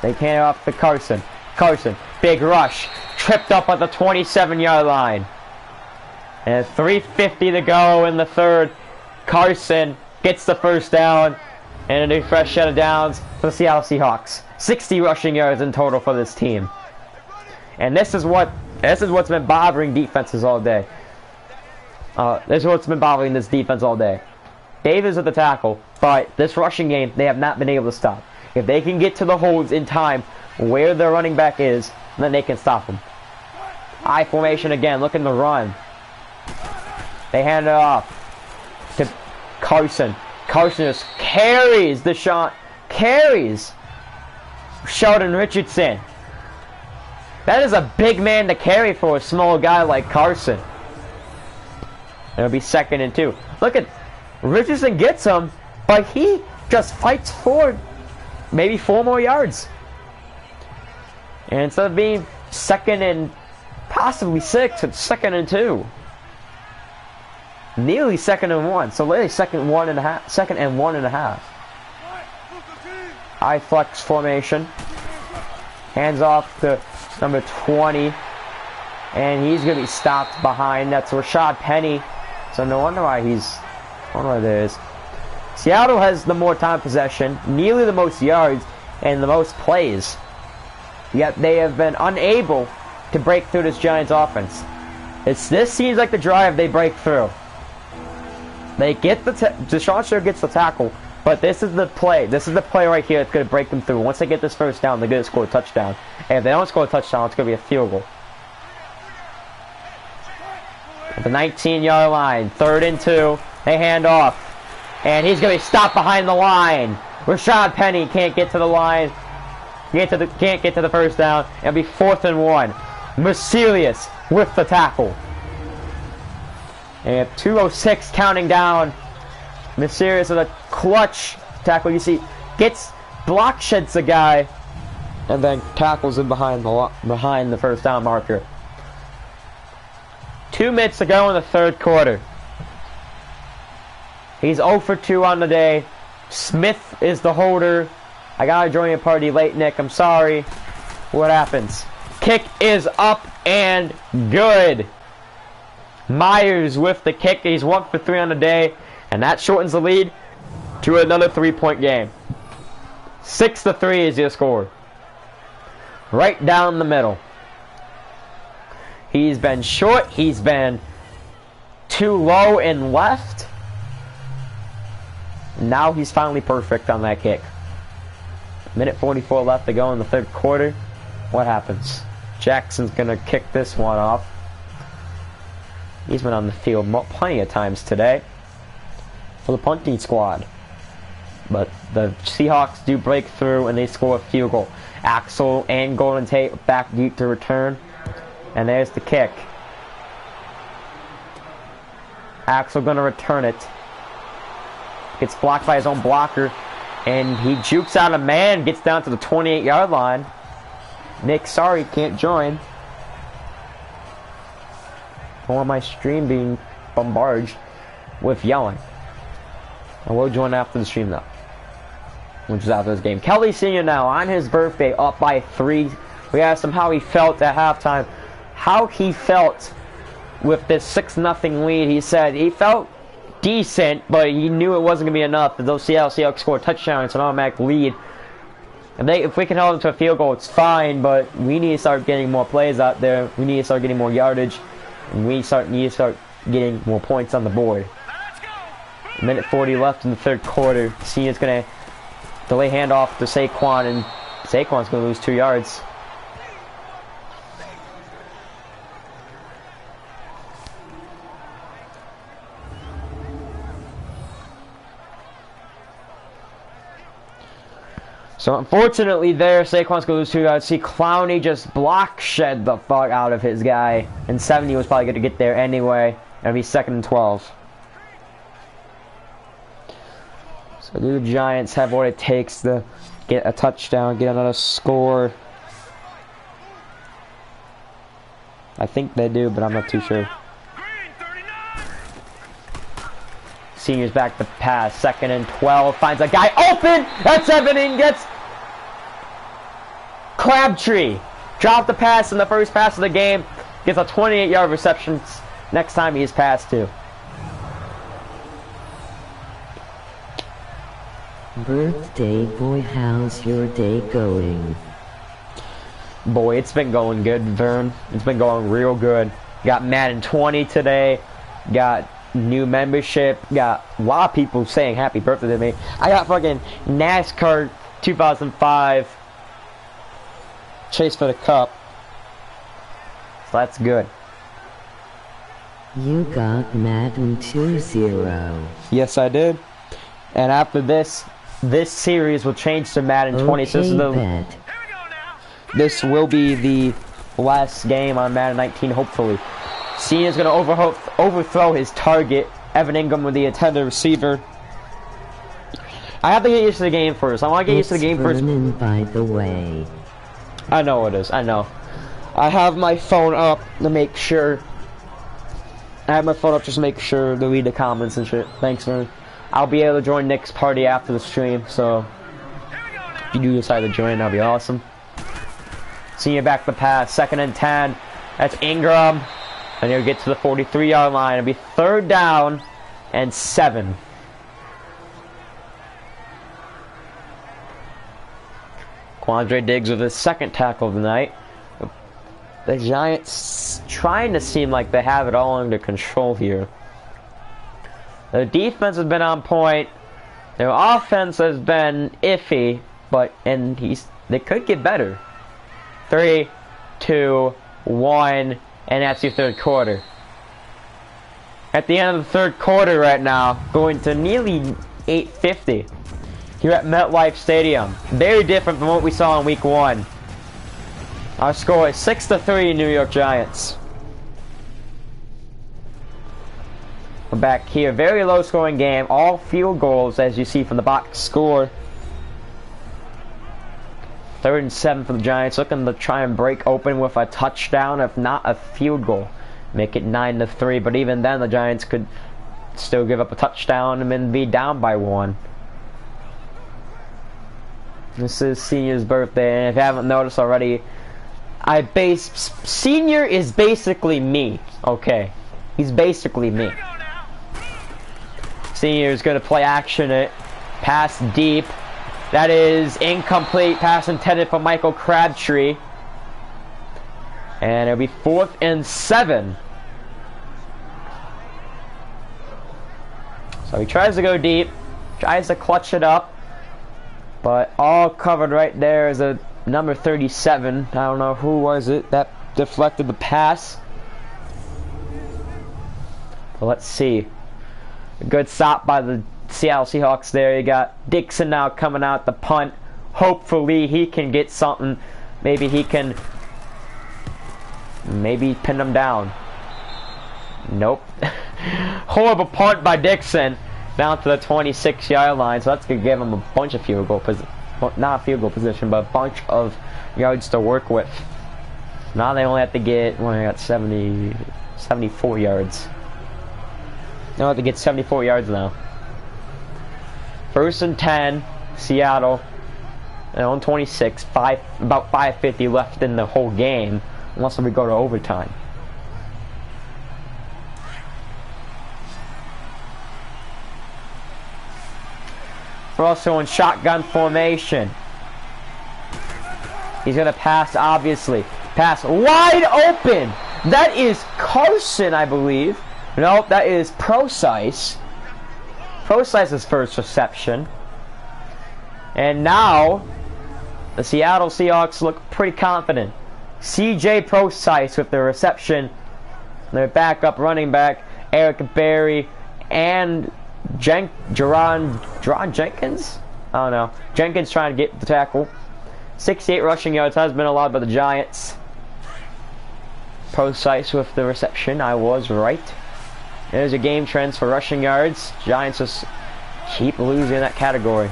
They hand off to Carson. Carson, big rush. Tripped up at the 27-yard line. And 3:50 to go in the third. Carson gets the first down. And a new fresh set of downs for the Seattle Seahawks. 60 rushing yards in total for this team. And this is what's been bothering defenses all day. This is what's been bothering this defense all day. Davis at the tackle, but this rushing game, they have not been able to stop. If they can get to the holes in time where their running back is, then they can stop them. I formation again, looking to run. They hand it off to Carson. Carson just carries the shot. Carries Sheldon Richardson. That is a big man to carry for a small guy like Carson. It'll be 2nd and 2. Look at Richardson gets him, but he just fights forward maybe 4 more yards. And instead of being 2nd and possibly 6, it's 2nd and 2. Nearly 2nd and 1. So literally 2nd and 1.5. High flex formation. Hands off to number 20. And he's going to be stopped behind. That's Rashad Penny. So no wonder why there is. Seattle has the more time possession, nearly the most yards, and the most plays. Yet they have been unable to break through this Giants offense. This seems like the drive they break through. They get Deshaun Sure gets the tackle, but this is the play. This is the play right here that's going to break them through. Once they get this first down, they're going to score a touchdown. And if they don't score a touchdown, it's going to be a field goal. At the 19-yard line, 3rd and 2, they hand off. And he's going to be stopped behind the line. Rashad Penny can't get to the line. Can't get to the first down. It'll be 4th and 1. Mercilius with the tackle. And 2:06 counting down. Mercilius with a clutch tackle. You see, block sheds the guy, and then tackles him behind the first down marker. 2 minutes to go in the 3rd quarter. He's 0 for 2 on the day. Smith is the holder. I gotta join your party late, Nick. I'm sorry. What happens? Kick is up and good. Myers with the kick. He's 1 for 3 on the day. And that shortens the lead to another 3-point game. 6-3 is your score. Right down the middle. He's been short. He's been too low and left. Now he's finally perfect on that kick. 1:44 left to go in the 3rd quarter. What happens? Jackson's going to kick this one off. He's been on the field plenty of times today for the punting squad. But the Seahawks do break through and they score a field goal. Axel and Golden Tate back deep to return. And there's the kick. Axel going to return it. Gets blocked by his own blocker. And he jukes out a man. Gets down to the 28-yard line. Nick, sorry, can't join. I want my stream being bombarded with yelling. I will join after the stream though, which is after this game. Kelly Sr. now on his birthday, up by 3. We asked him how he felt at halftime. How he felt with this 6-0 lead. He said he felt decent, but he knew it wasn't going to be enough. Those Seahawks score a touchdown, it's an automatic lead. And if we can hold them to a field goal, it's fine, but we need to start getting more plays out there. We need to start getting more yardage. And we need to start getting more points on the board. 1:40 left in the 3rd quarter. Senior's going to delay handoff to Saquon, and Saquon's going to lose 2 yards. So unfortunately there, Saquon's going to lose 2 yards. See, Clowney just block shed the fuck out of his guy. And 70 was probably going to get there anyway. It'll be 2nd and 12. So do the Giants have what it takes to get a touchdown, get another score? I think they do, but I'm not too sure. Senior's back to pass. 2nd and 12. Finds a guy open. That's Evan. Gets Crabtree. Dropped the pass in the first pass of the game. Gets a 28-yard reception next time he's passed to. Birthday boy, how's your day going? Boy, it's been going good, Vern. It's been going real good. Got Madden 20 today. Got new membership. Got a lot of people saying happy birthday to me. I got fucking NASCAR 2005 Chase for the Cup. So that's good. You got Madden 2-0. Yes, I did. And after this series will change to Madden 20. So this will be the last game on Madden 19, hopefully. Senior's going to overthrow his target, Evan Ingram, with the intended receiver. I have to get used to the game first. I want to get used to the game first. By the way. I know it is. I know. I have my phone up to make sure. I have my phone up just to make sure to read the comments and shit. Thanks, man. I'll be able to join Nick's party after the stream, so if you do decide to join, that'll be awesome. Senior back the pass, 2nd and 10. That's Ingram. And he'll get to the 43-yard line. It'll be 3rd down and 7. Quandre Diggs with his 2nd tackle of the night. The Giants trying to seem like they have it all under control here. The defense has been on point. Their offense has been iffy, but they could get better. 3, 2, 1, and that's your 3rd quarter. At the end of the 3rd quarter right now, going to nearly 8:50 here at MetLife Stadium. Very different from what we saw in Week 1. Our score is 6-3 New York Giants. We're back here. Very low scoring game. All field goals, as you see from the box score. 3rd and 7 for the Giants. Looking to try and break open with a touchdown, if not a field goal. Make it 9-3. But even then, the Giants could still give up a touchdown and then be down by 1. This is Senior's birthday, and if you haven't noticed already, Senior is basically me, okay? He's basically me. Senior is going to play action it. Pass deep. That is incomplete. Pass intended for Michael Crabtree. And it'll be 4th and 7. So he tries to go deep. Tries to clutch it up. But all covered right there is a number 37. I don't know who was it that deflected the pass. But let's see. A good stop by the Seattle Seahawks there. You got Dixon now coming out the punt. Hopefully he can get something. Maybe he can pin them down. Nope. Horrible punt by Dixon. Down to the 26-yard line. So that's going to give him a bunch of field goal position. Not a field goal position, but a bunch of yards to work with. Now they only have to get, well, they got 74 yards. They only have to get 74 yards now. 1st and 10, Seattle. And on 26, about 5:50 left in the whole game, unless we go to overtime. We're also in shotgun formation. He's going to pass, obviously. Pass wide open. That is Carson, I believe. Nope, that is Procise. Procise's first reception. And now, the Seattle Seahawks look pretty confident. C.J. Procise with the reception. Their backup running back, Eric Berry, and Jerron Jenkins? I don't know. Jenkins trying to get the tackle. 68 rushing yards has been allowed by the Giants. Procise with the reception. I was right. There's a game trends for rushing yards. Giants just keep losing that category.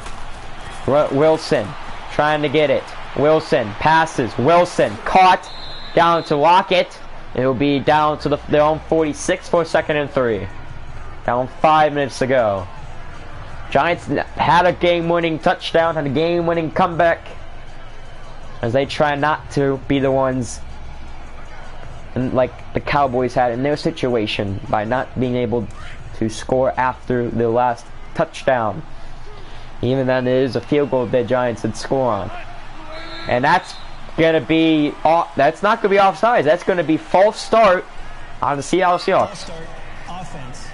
Wilson trying to get it. Wilson passes. Wilson caught down to Lockett. It will be down to their own 46 for 2nd and 3. Down 5 minutes to go. Giants had a game-winning touchdown, had a game-winning comeback, as they try not to be the ones like the Cowboys had in their situation by not being able to score after the last touchdown. Even then, it is a field goal the Giants had score on, and that's gonna be that's not gonna be offsides. That's gonna be false start on the Seattle Seahawks. False start, offense.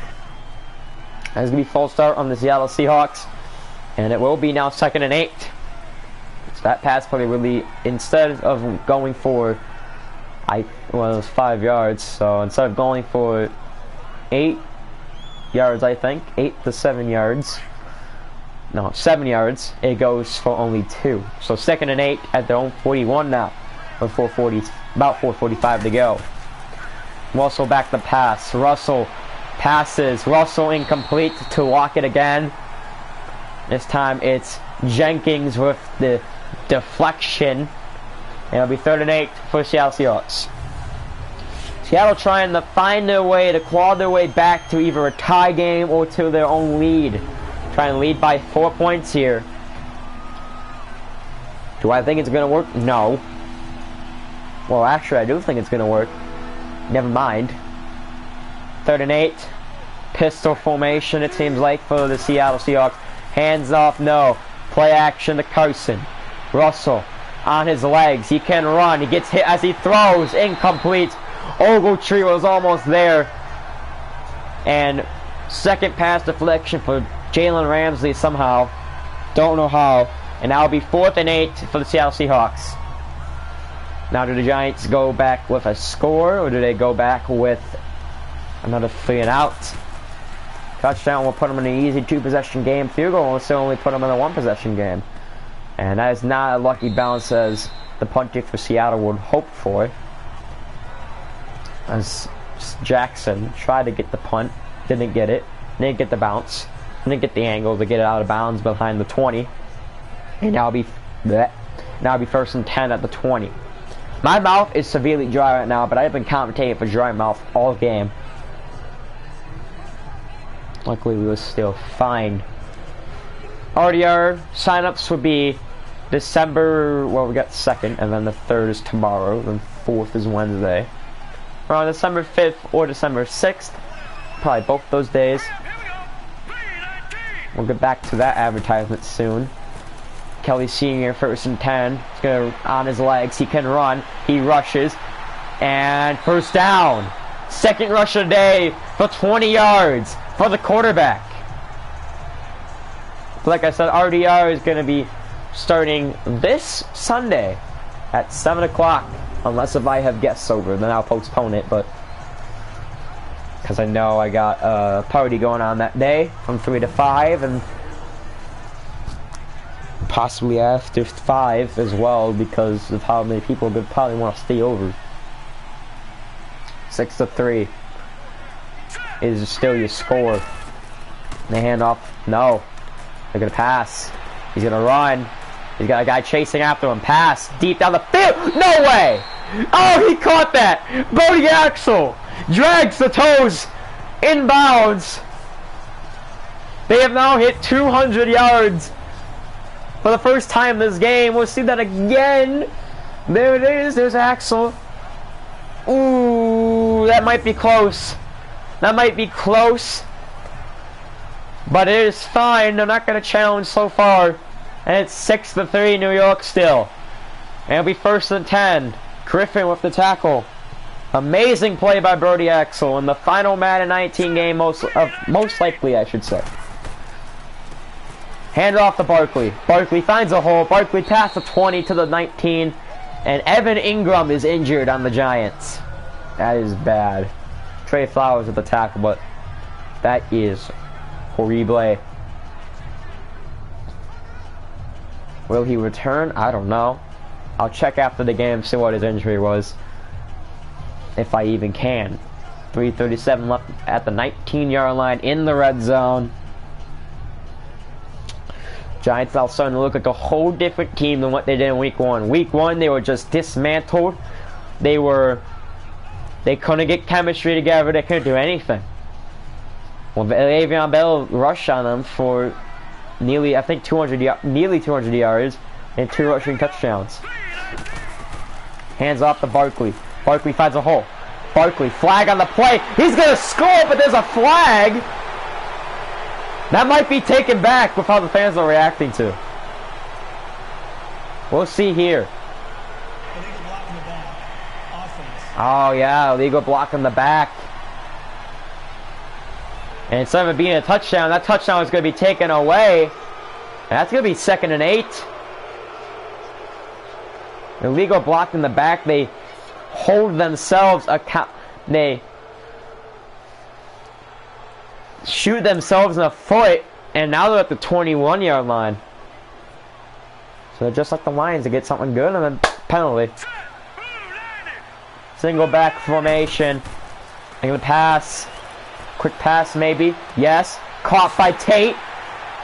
It's going to be full start on the Seattle Seahawks. And it will be now 2nd and 8. So that pass play really, instead of going for, it was 5 yards. So instead of going for 8 yards, I think, 8 to 7 yards. No, 7 yards. It goes for only 2. So 2nd and 8 at their own 41 now. With about 4:45 to go. Russell back the pass. Russell passes. Russell incomplete to Lockett again. This time it's Jenkins with the deflection. And it'll be 3rd and 8 for Seattle Seahawks. Seattle trying to find their way, to claw their way back to either a tie game or to their own lead. Trying to lead by 4 points here. Do I think it's going to work? No. Well, actually, I do think it's going to work. Never mind. 3rd and 8. Pistol formation, it seems like, for the Seattle Seahawks. Hands off, no. Play action to Carson. Russell on his legs. He can run. He gets hit as he throws. Incomplete. Ogletree was almost there. And second pass deflection for Jalen Ramsey somehow. Don't know how. And that'll be 4th and 8 for the Seattle Seahawks. Now, do the Giants go back with a score, or do they go back with another 3 and out? Touchdown will put them in an easy 2-possession game. Field goal will still only put them in a 1-possession game. And that is not a lucky bounce as the punter for Seattle would hope for. As Jackson tried to get the punt, didn't get it, didn't get the bounce, didn't get the angle to get it out of bounds behind the 20. And now be 1st and 10 at the 20. My mouth is severely dry right now, but I've been commentating for dry mouth all game. Luckily, we were still fine. RDR signups would be December, well, we got 2nd, and then the 3rd is tomorrow, then 4th is Wednesday. Around December 5th or December 6th, probably both those days. We'll get back to that advertisement soon. Kelly Sr., 1st and 10. He's going to, on his legs, he can run. He rushes. And 1st down. 2nd rush of the day for 20 yards for the quarterback. Like I said, RDR is going to be starting this Sunday at 7 o'clock. Unless if I have guests over, then I'll postpone it. But because I know I got a party going on that day from 3 to 5. And possibly after 5 as well, because of how many people would probably want to stay over. 6 to 3 is still your score. They hand off. No, they're gonna pass. He's gonna run. He's got a guy chasing after him. Pass deep down the field. No way! Oh, he caught that. Brody Axel drags the toes inbounds. They have now hit 200 yards. For the first time this game, we'll see that again. There it is. There's Axel. Ooh, that might be close. That might be close. But it is fine. They're not going to challenge so far. And it's 6 to 3 New York still. And it'll be 1st and 10. Griffin with the tackle. Amazing play by Brody Axel in the final Madden 19 game, most likely, I should say. Hand off to Barkley. Barkley finds a hole. Barkley past the 20 to the 19. And Evan Ingram is injured on the Giants. That is bad. Trey Flowers at the tackle, but that is horrible. Will he return? I don't know. I'll check after the game, see what his injury was. If I even can. 3:37 left at the 19-yard line in the red zone. Giants now starting to look like a whole different team than what they did in week 1. Week 1, they were just dismantled. They couldn't get chemistry together. They couldn't do anything. Well, Le'Veon Bell rushed on them for nearly, I think, nearly 200 yards and 2 rushing touchdowns. Hands off to Barkley. Barkley finds a hole. Barkley, flag on the play. He's going to score, but there's a flag. That might be taken back with how the fans are reacting to. We'll see here. Illegal block in the back. Offense. Oh, yeah, illegal block in the back. And instead of it being a touchdown, that touchdown is going to be taken away. And that's going to be 2nd and 8. Illegal block in the back. They hold themselves account. They shoot themselves in the foot. And now they're at the 21-yard line. So they're just like the Lions to get something good and then penalty. Single back formation. They're going to pass. Quick pass maybe. Yes. Caught by Tate.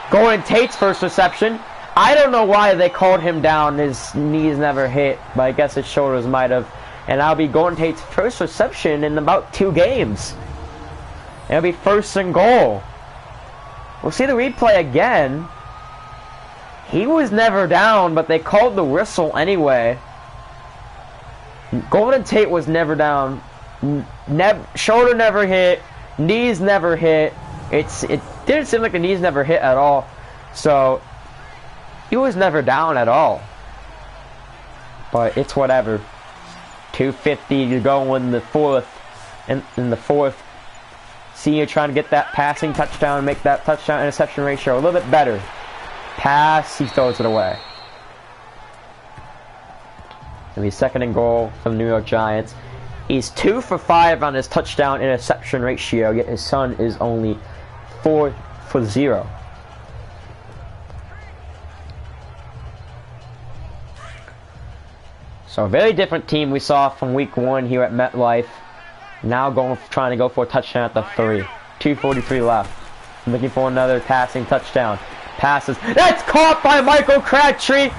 Golden Tate's first reception. I don't know why they called him down. His knees never hit. But I guess his shoulders might have. And that'll be Golden Tate's first reception in about 2 games. It'll be 1st and goal. We'll see the replay again. He was never down, but they called the whistle anyway. Golden Tate was never down. Shoulder never hit. Knees never hit. It didn't seem like the knees never hit at all. So, he was never down at all. But it's whatever. 2:50 to go in the 4th. In the 4th. Senior trying to get that passing touchdown, make that touchdown interception ratio a little bit better. Pass, he throws it away. It'll be 2nd and goal for the New York Giants. He's 2 for 5 on his touchdown interception ratio, yet his son is only 4 for 0. So a very different team we saw from week 1 here at MetLife. Now trying to go for a touchdown at the 3. 2:43 left. Looking for another passing touchdown. Passes. That's caught by Michael Crabtree.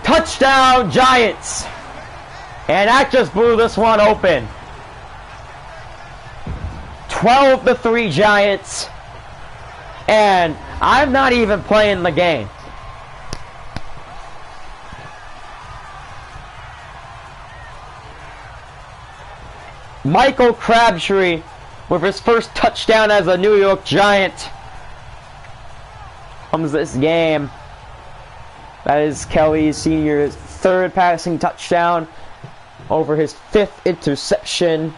Touchdown, Giants. And that just blew this one open. 12-3 Giants. And I'm not even playing the game. Michael Crabtree with his first touchdown as a New York Giant comes this game. That is Kelly Sr.'s 3rd passing touchdown over his 5th interception.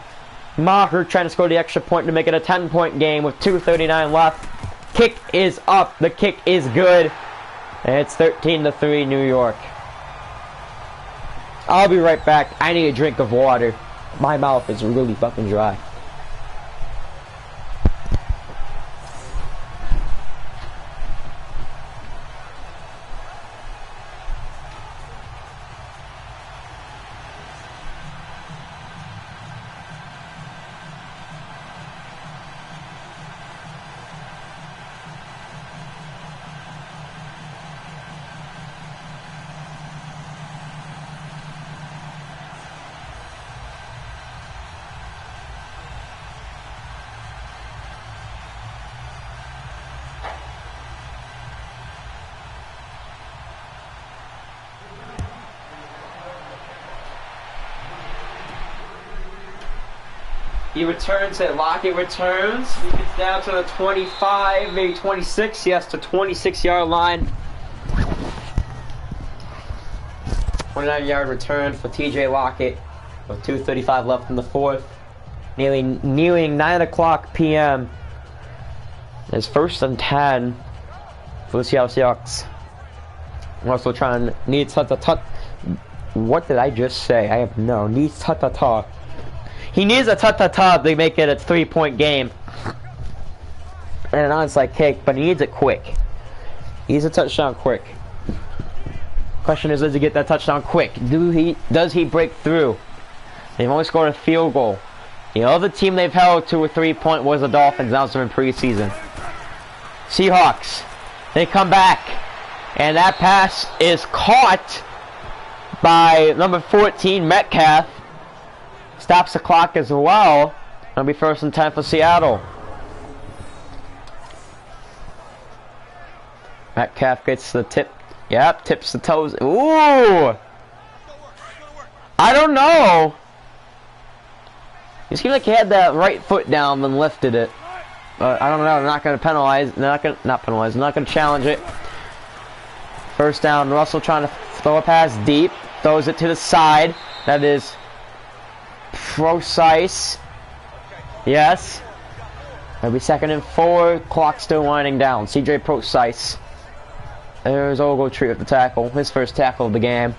Maher trying to score the extra point to make it a 10-point game with 2:39 left. Kick is up. The kick is good. And it's 13-3 New York. I'll be right back. I need a drink of water. My mouth is really fucking dry. He returns it. Lockett returns. He gets down to the 25, maybe 26. Yes, to 26-yard line. 29-yard return for TJ Lockett with 2:35 left in the 4th. Nearing 9 o'clock p.m. It's 1st and 10 for the Seattle Seahawks. I'm also trying needs tut. What did I just say? I have no needs tut. He needs a ta-ta-ta to make it a 3-point game. And an onside kick, but he needs it quick. He needs a touchdown quick. Question is, does he get that touchdown quick? Does he break through? They've only scored a field goal. The other team they've held to a 3-point was the Dolphins. That was in preseason. Seahawks. They come back. And that pass is caught by number 14, Metcalf. Stops the clock as well. It'll be 1st and 10 for Seattle. Metcalf gets the tip. Yep, tips the toes. Ooh! I don't know. It seemed like he had that right foot down and lifted it. But I don't know. They're not going to penalize. They're not penalize. They're not going to challenge it. 1st down. Russell trying to throw a pass deep. Throws it to the side. That is precise. Yes. It'll be 2nd and 4. Clock still winding down. CJ Precise. There's Ogletree with the tackle. His first tackle of the game.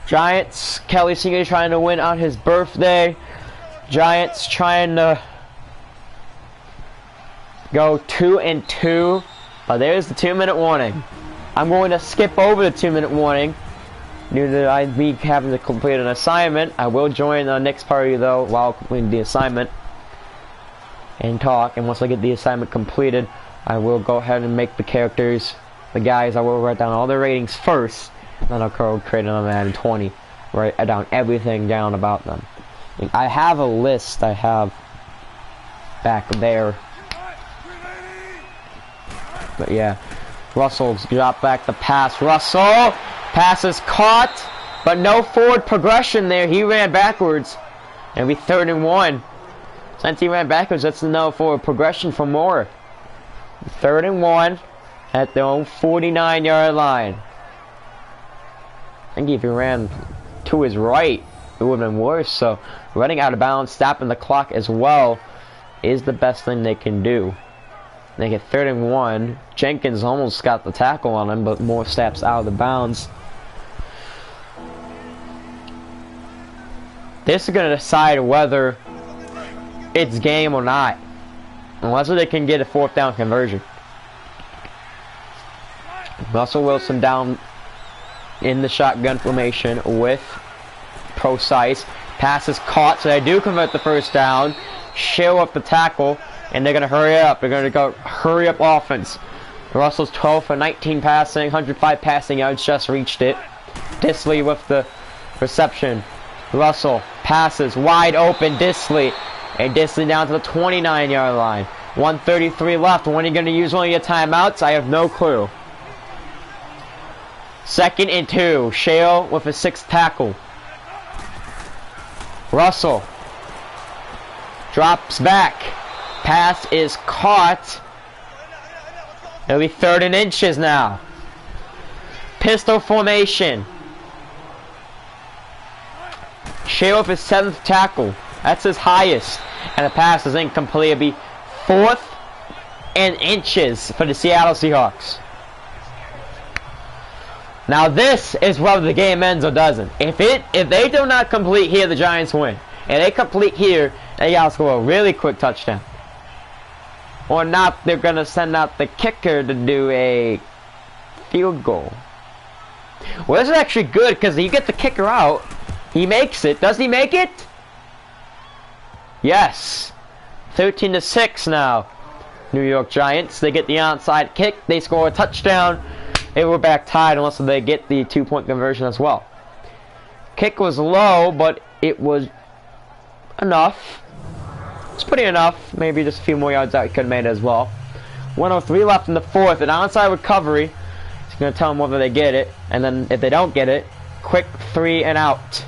Giants. Kelly Sr. trying to win on his birthday. Giants trying to go 2-2. But there's the 2-minute warning. I'm going to skip over the 2-minute warning due to me having to complete an assignment. I will join the next party though while completing the assignment and talk. And once I get the assignment completed, I will go ahead and make the characters, the guys. I will write down all their ratings first, then I'll create another Madden 20. Write down everything down about them. I have a list I have back there. But yeah, Russell's dropped back the pass. Russell! Pass is caught, but no forward progression there. He ran backwards. It'll be 3rd and 1. Since he ran backwards, that's no forward progression for Moore. 3rd and 1 at their own 49-yard line. I think if he ran to his right, it would have been worse. So running out of bounds, stopping the clock as well, is the best thing they can do. They get 3rd and 1. Jenkins almost got the tackle on him, but Moore steps out of the bounds. This is going to decide whether it's game or not, unless they can get a 4th down conversion. Russell Wilson down in the shotgun formation with Precise. Pass is caught, so they do convert the 1st down. Show up the tackle, and they're going to hurry up. They're going to go hurry up offense. Russell's 12 for 19 passing, 105 passing yards, just reached it. Disley with the reception. Russell passes wide open. Disley. And Disley down to the 29-yard line. 1:33 left. When are you going to use one of your timeouts? I have no clue. 2nd and 2. Shale with a 6th tackle. Russell drops back. Pass is caught. It'll be 3rd and inches now. Pistol formation. Shale with his 7th tackle. That's his highest. And the pass is incomplete. It'll be 4th and inches for the Seattle Seahawks. Now this is whether the game ends or doesn't. If they do not complete here, the Giants win. And they complete here, they gotta score a really quick touchdown. Or not, they're gonna send out the kicker to do a field goal. Well, this is actually good because you get the kicker out. He makes it. Does he make it? Yes. 13-6 now. New York Giants. They get the onside kick. They score a touchdown. They were back tied unless they get the 2-point conversion as well. Kick was low, but it was enough. It's pretty enough. Maybe just a few more yards out he could have made as well. 1:03 left in the 4th. An onside recovery. It's going to tell them whether they get it. And then if they don't get it, quick 3 and out.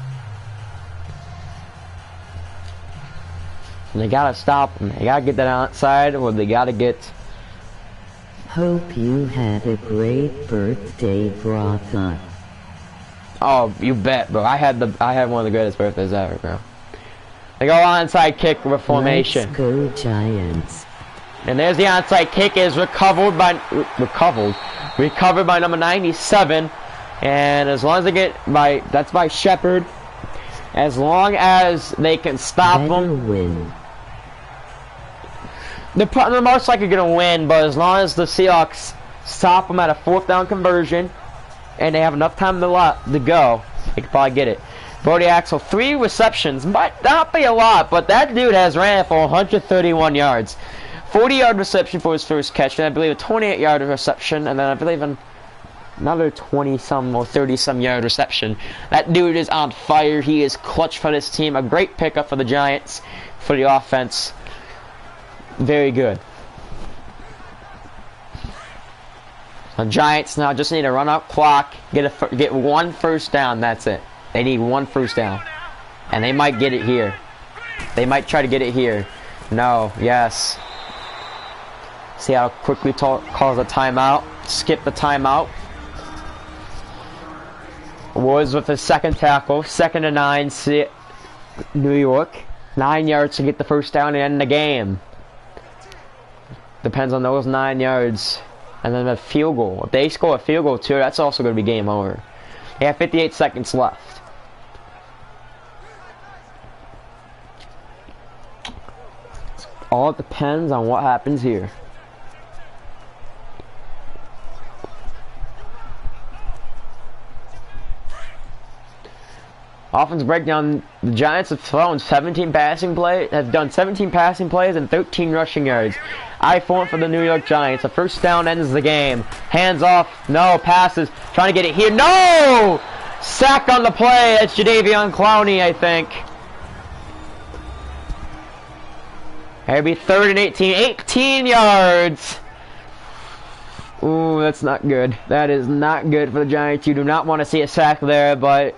And they got to stop them. They got to get that outside, or they got to get... Hope you had a great birthday, brother. Oh, you bet, bro. I had one of the greatest birthdays ever, bro. They go onside kick with formation. Let's go Giants. And there's the onside kick is recovered by number 97. And as long as they get by, that's by Shepard. As long as they can stop them, win. They're most likely going to win, but as long as the Seahawks stop them at a 4th down conversion and they have enough time to go, they can probably get it. Brody Axel, 3 receptions, might not be a lot, but that dude has ran for 131 yards. 40-yard reception for his first catch, and I believe a 28-yard reception, and then I believe another 20-some or 30-some yard reception. That dude is on fire. He is clutch for this team. A great pickup for the Giants, for the offense. Very good. The Giants now just need to run out clock, get 1 first down. That's it. They need 1 first down, and they might get it here. They might try to get it here. No. Yes. Seattle quickly calls a timeout. Skip the timeout. Woods with his 2nd tackle. 2nd and 9. New York. 9 yards to get the first down and end the game. Depends on those 9 yards. And then a field goal. If they score a field goal too, that's also going to be game over. They have 58 seconds left. All depends on what happens here. Offense breakdown, the Giants have thrown 17 passing plays, have done 17 passing plays and 13 rushing yards. I-4 for the New York Giants. A first down ends the game. Hands off, no passes. Trying to get it here, no! Sack on the play, it's Jadeveon Clowney, I think. It'll be 3rd and 18, 18 yards. Ooh, that's not good. That is not good for the Giants. You do not want to see a sack there, but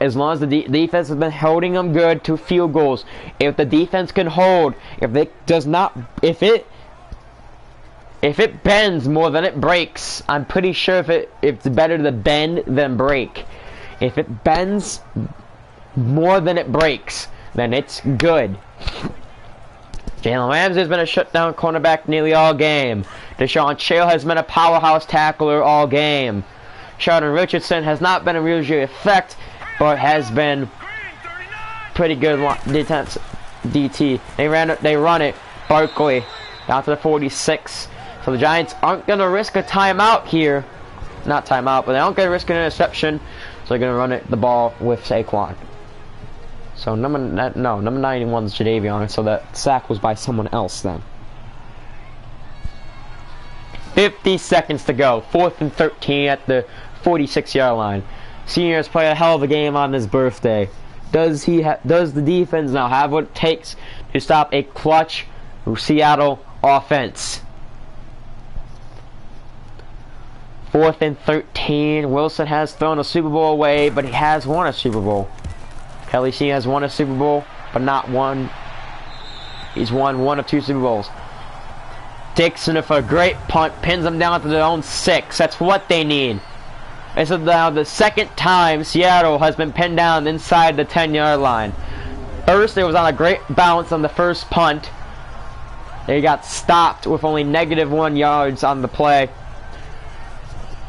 as long as the defense has been holding them good to field goals, if the defense can hold, if it bends more than it breaks, I'm pretty sure it's better to bend than break. If it bends more than it breaks, then it's good. Jalen Ramsey has been a shutdown cornerback nearly all game. Deshaun Shale has been a powerhouse tackler all game. Sheldon Richardson has not been a real effect, but has been pretty good defense DT. They run it. Barkley down to the 46. So the Giants aren't gonna risk a timeout here. Not timeout, but they aren't gonna risk an interception. So they're gonna the ball with Saquon. So number 91 is Jadeveon. So that sack was by someone else then. 50 seconds to go. 4th and 13 at the 46-yard line. Seniors play a hell of a game on his birthday. Does the defense now have what it takes to stop a clutch Seattle offense? 4th and 13. Wilson has thrown a Super Bowl away, but he has won a Super Bowl. Kelly C has won a Super Bowl, but not one. He's won 1 of 2 Super Bowls. Dixon for a great punt, pins them down to their own 6. That's what they need. This is now the 2nd time Seattle has been pinned down inside the 10-yard line. First, it was on a great bounce on the first punt. They got stopped with only -1 yards on the play.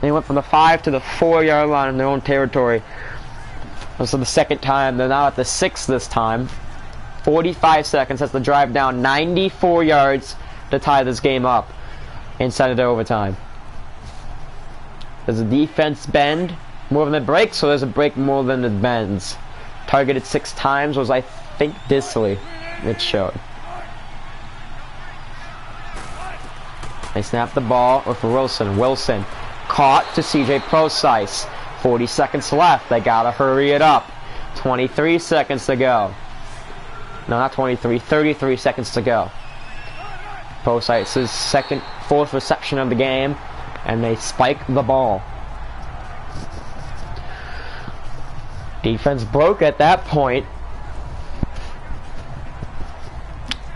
They went from the 5 to the 4-yard line in their own territory. This is the 2nd time. They're now at the 6 this time. 45 seconds. That's the drive down 94 yards to tie this game up inside of the overtime. Does the defense bend more than it breaks, or does it break more than it bends? Targeted 6 times was, I think, Disley. It showed. They snap the ball with Wilson. Wilson caught to CJ Procise. 40 seconds left. They gotta hurry it up. 23 seconds to go. No, not 23. 33 seconds to go. Procise's 4th reception of the game. And they spike the ball. Defense broke at that point.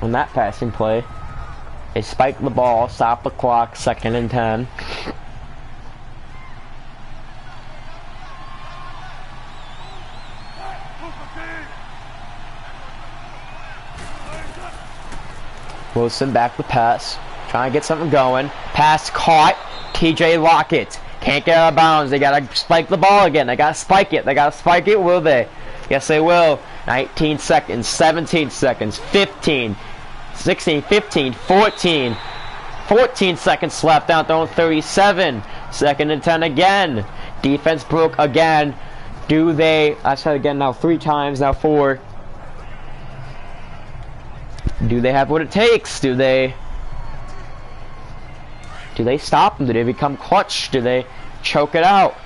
On that passing play. They spike the ball, stop the clock, 2nd and 10. Wilson back the pass. Trying to get something going. Pass caught. TJ Lockett can't get out of bounds. They gotta spike the ball again. They gotta spike it. They gotta spike it. Will they? Yes, they will. 19 seconds, 17 seconds, 15, 16, 15, 14. 14 seconds left down throwing 37. 2nd and 10 again. Defense broke again. Do they? I said again now 3 times, now 4. Do they have what it takes? Do they stop them? Do they become clutch? Do they choke it out?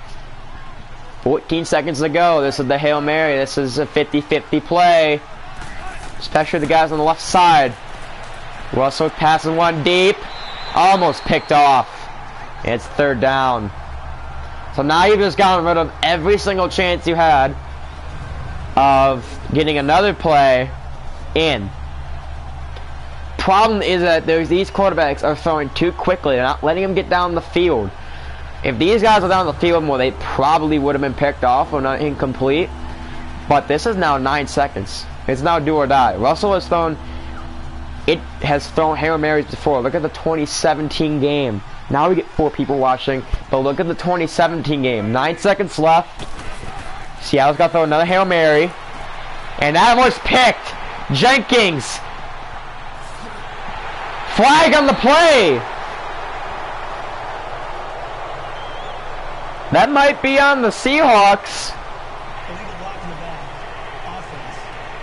14 seconds to go. This is the Hail Mary. This is a 50-50 play. Especially the guys on the left side. Russell passing one deep. Almost picked off. It's 3rd down. So now you've just gotten rid of every single chance you had of getting another play in. Problem is that these quarterbacks are throwing too quickly. They're not letting them get down the field. If these guys were down the field more, they probably would have been picked off or not incomplete. But this is now 9 seconds. It's now do or die. Russell has thrown Hail Marys before. Look at the 2017 game. Now we get 4 people watching, but look at the 2017 game. 9 seconds left. Seattle's got to throw another Hail Mary. And that was picked. Jenkins. Flag on the play. That might be on the Seahawks.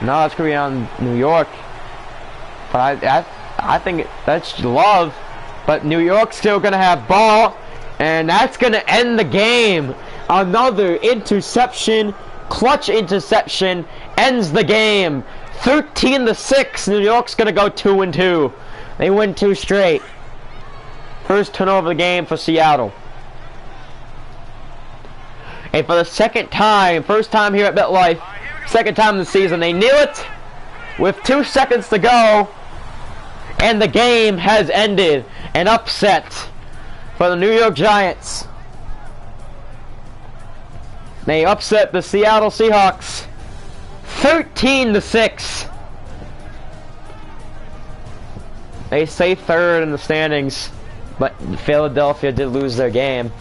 No, that's going to be on New York. But I think that's love. But New York's still going to have ball. And that's going to end the game. Another interception. Clutch interception. Ends the game. 13-6. New York's going to go 2-2. They win 2 straight. First turnover of the game for Seattle. And for the second time, first time here at MetLife, second time in the season, they knew it with 2 seconds to go. And the game has ended. An upset for the New York Giants. They upset the Seattle Seahawks 13-6. They stay third in the standings, but Philadelphia did lose their game.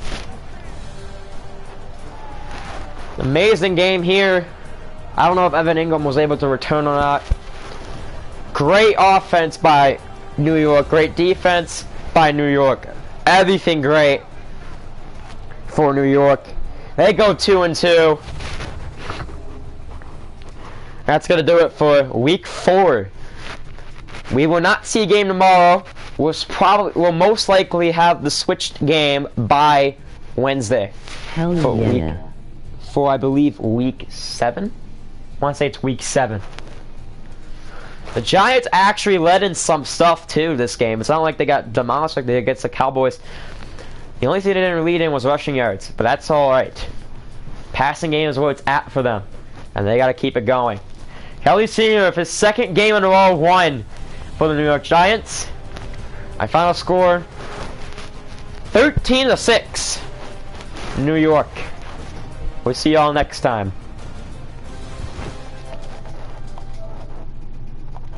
Amazing game here. I don't know if Evan Ingram was able to return or not. Great offense by New York. Great defense by New York. Everything great for New York. They go 2-2. That's going to do it for week 4. We will not see a game tomorrow. We'll most likely have the switched game by Wednesday. Hell yeah. For I believe week 7. I want to say it's week 7. The Giants actually led in some stuff too this game. It's not like they got demolished like they did against the Cowboys. The only thing they didn't lead in was rushing yards, but that's alright. Passing game is where it's at for them, and they got to keep it going. Kelly Sr. with his second game in a row won for the New York Giants. My final score 13-6. New York. We'll see y'all next time.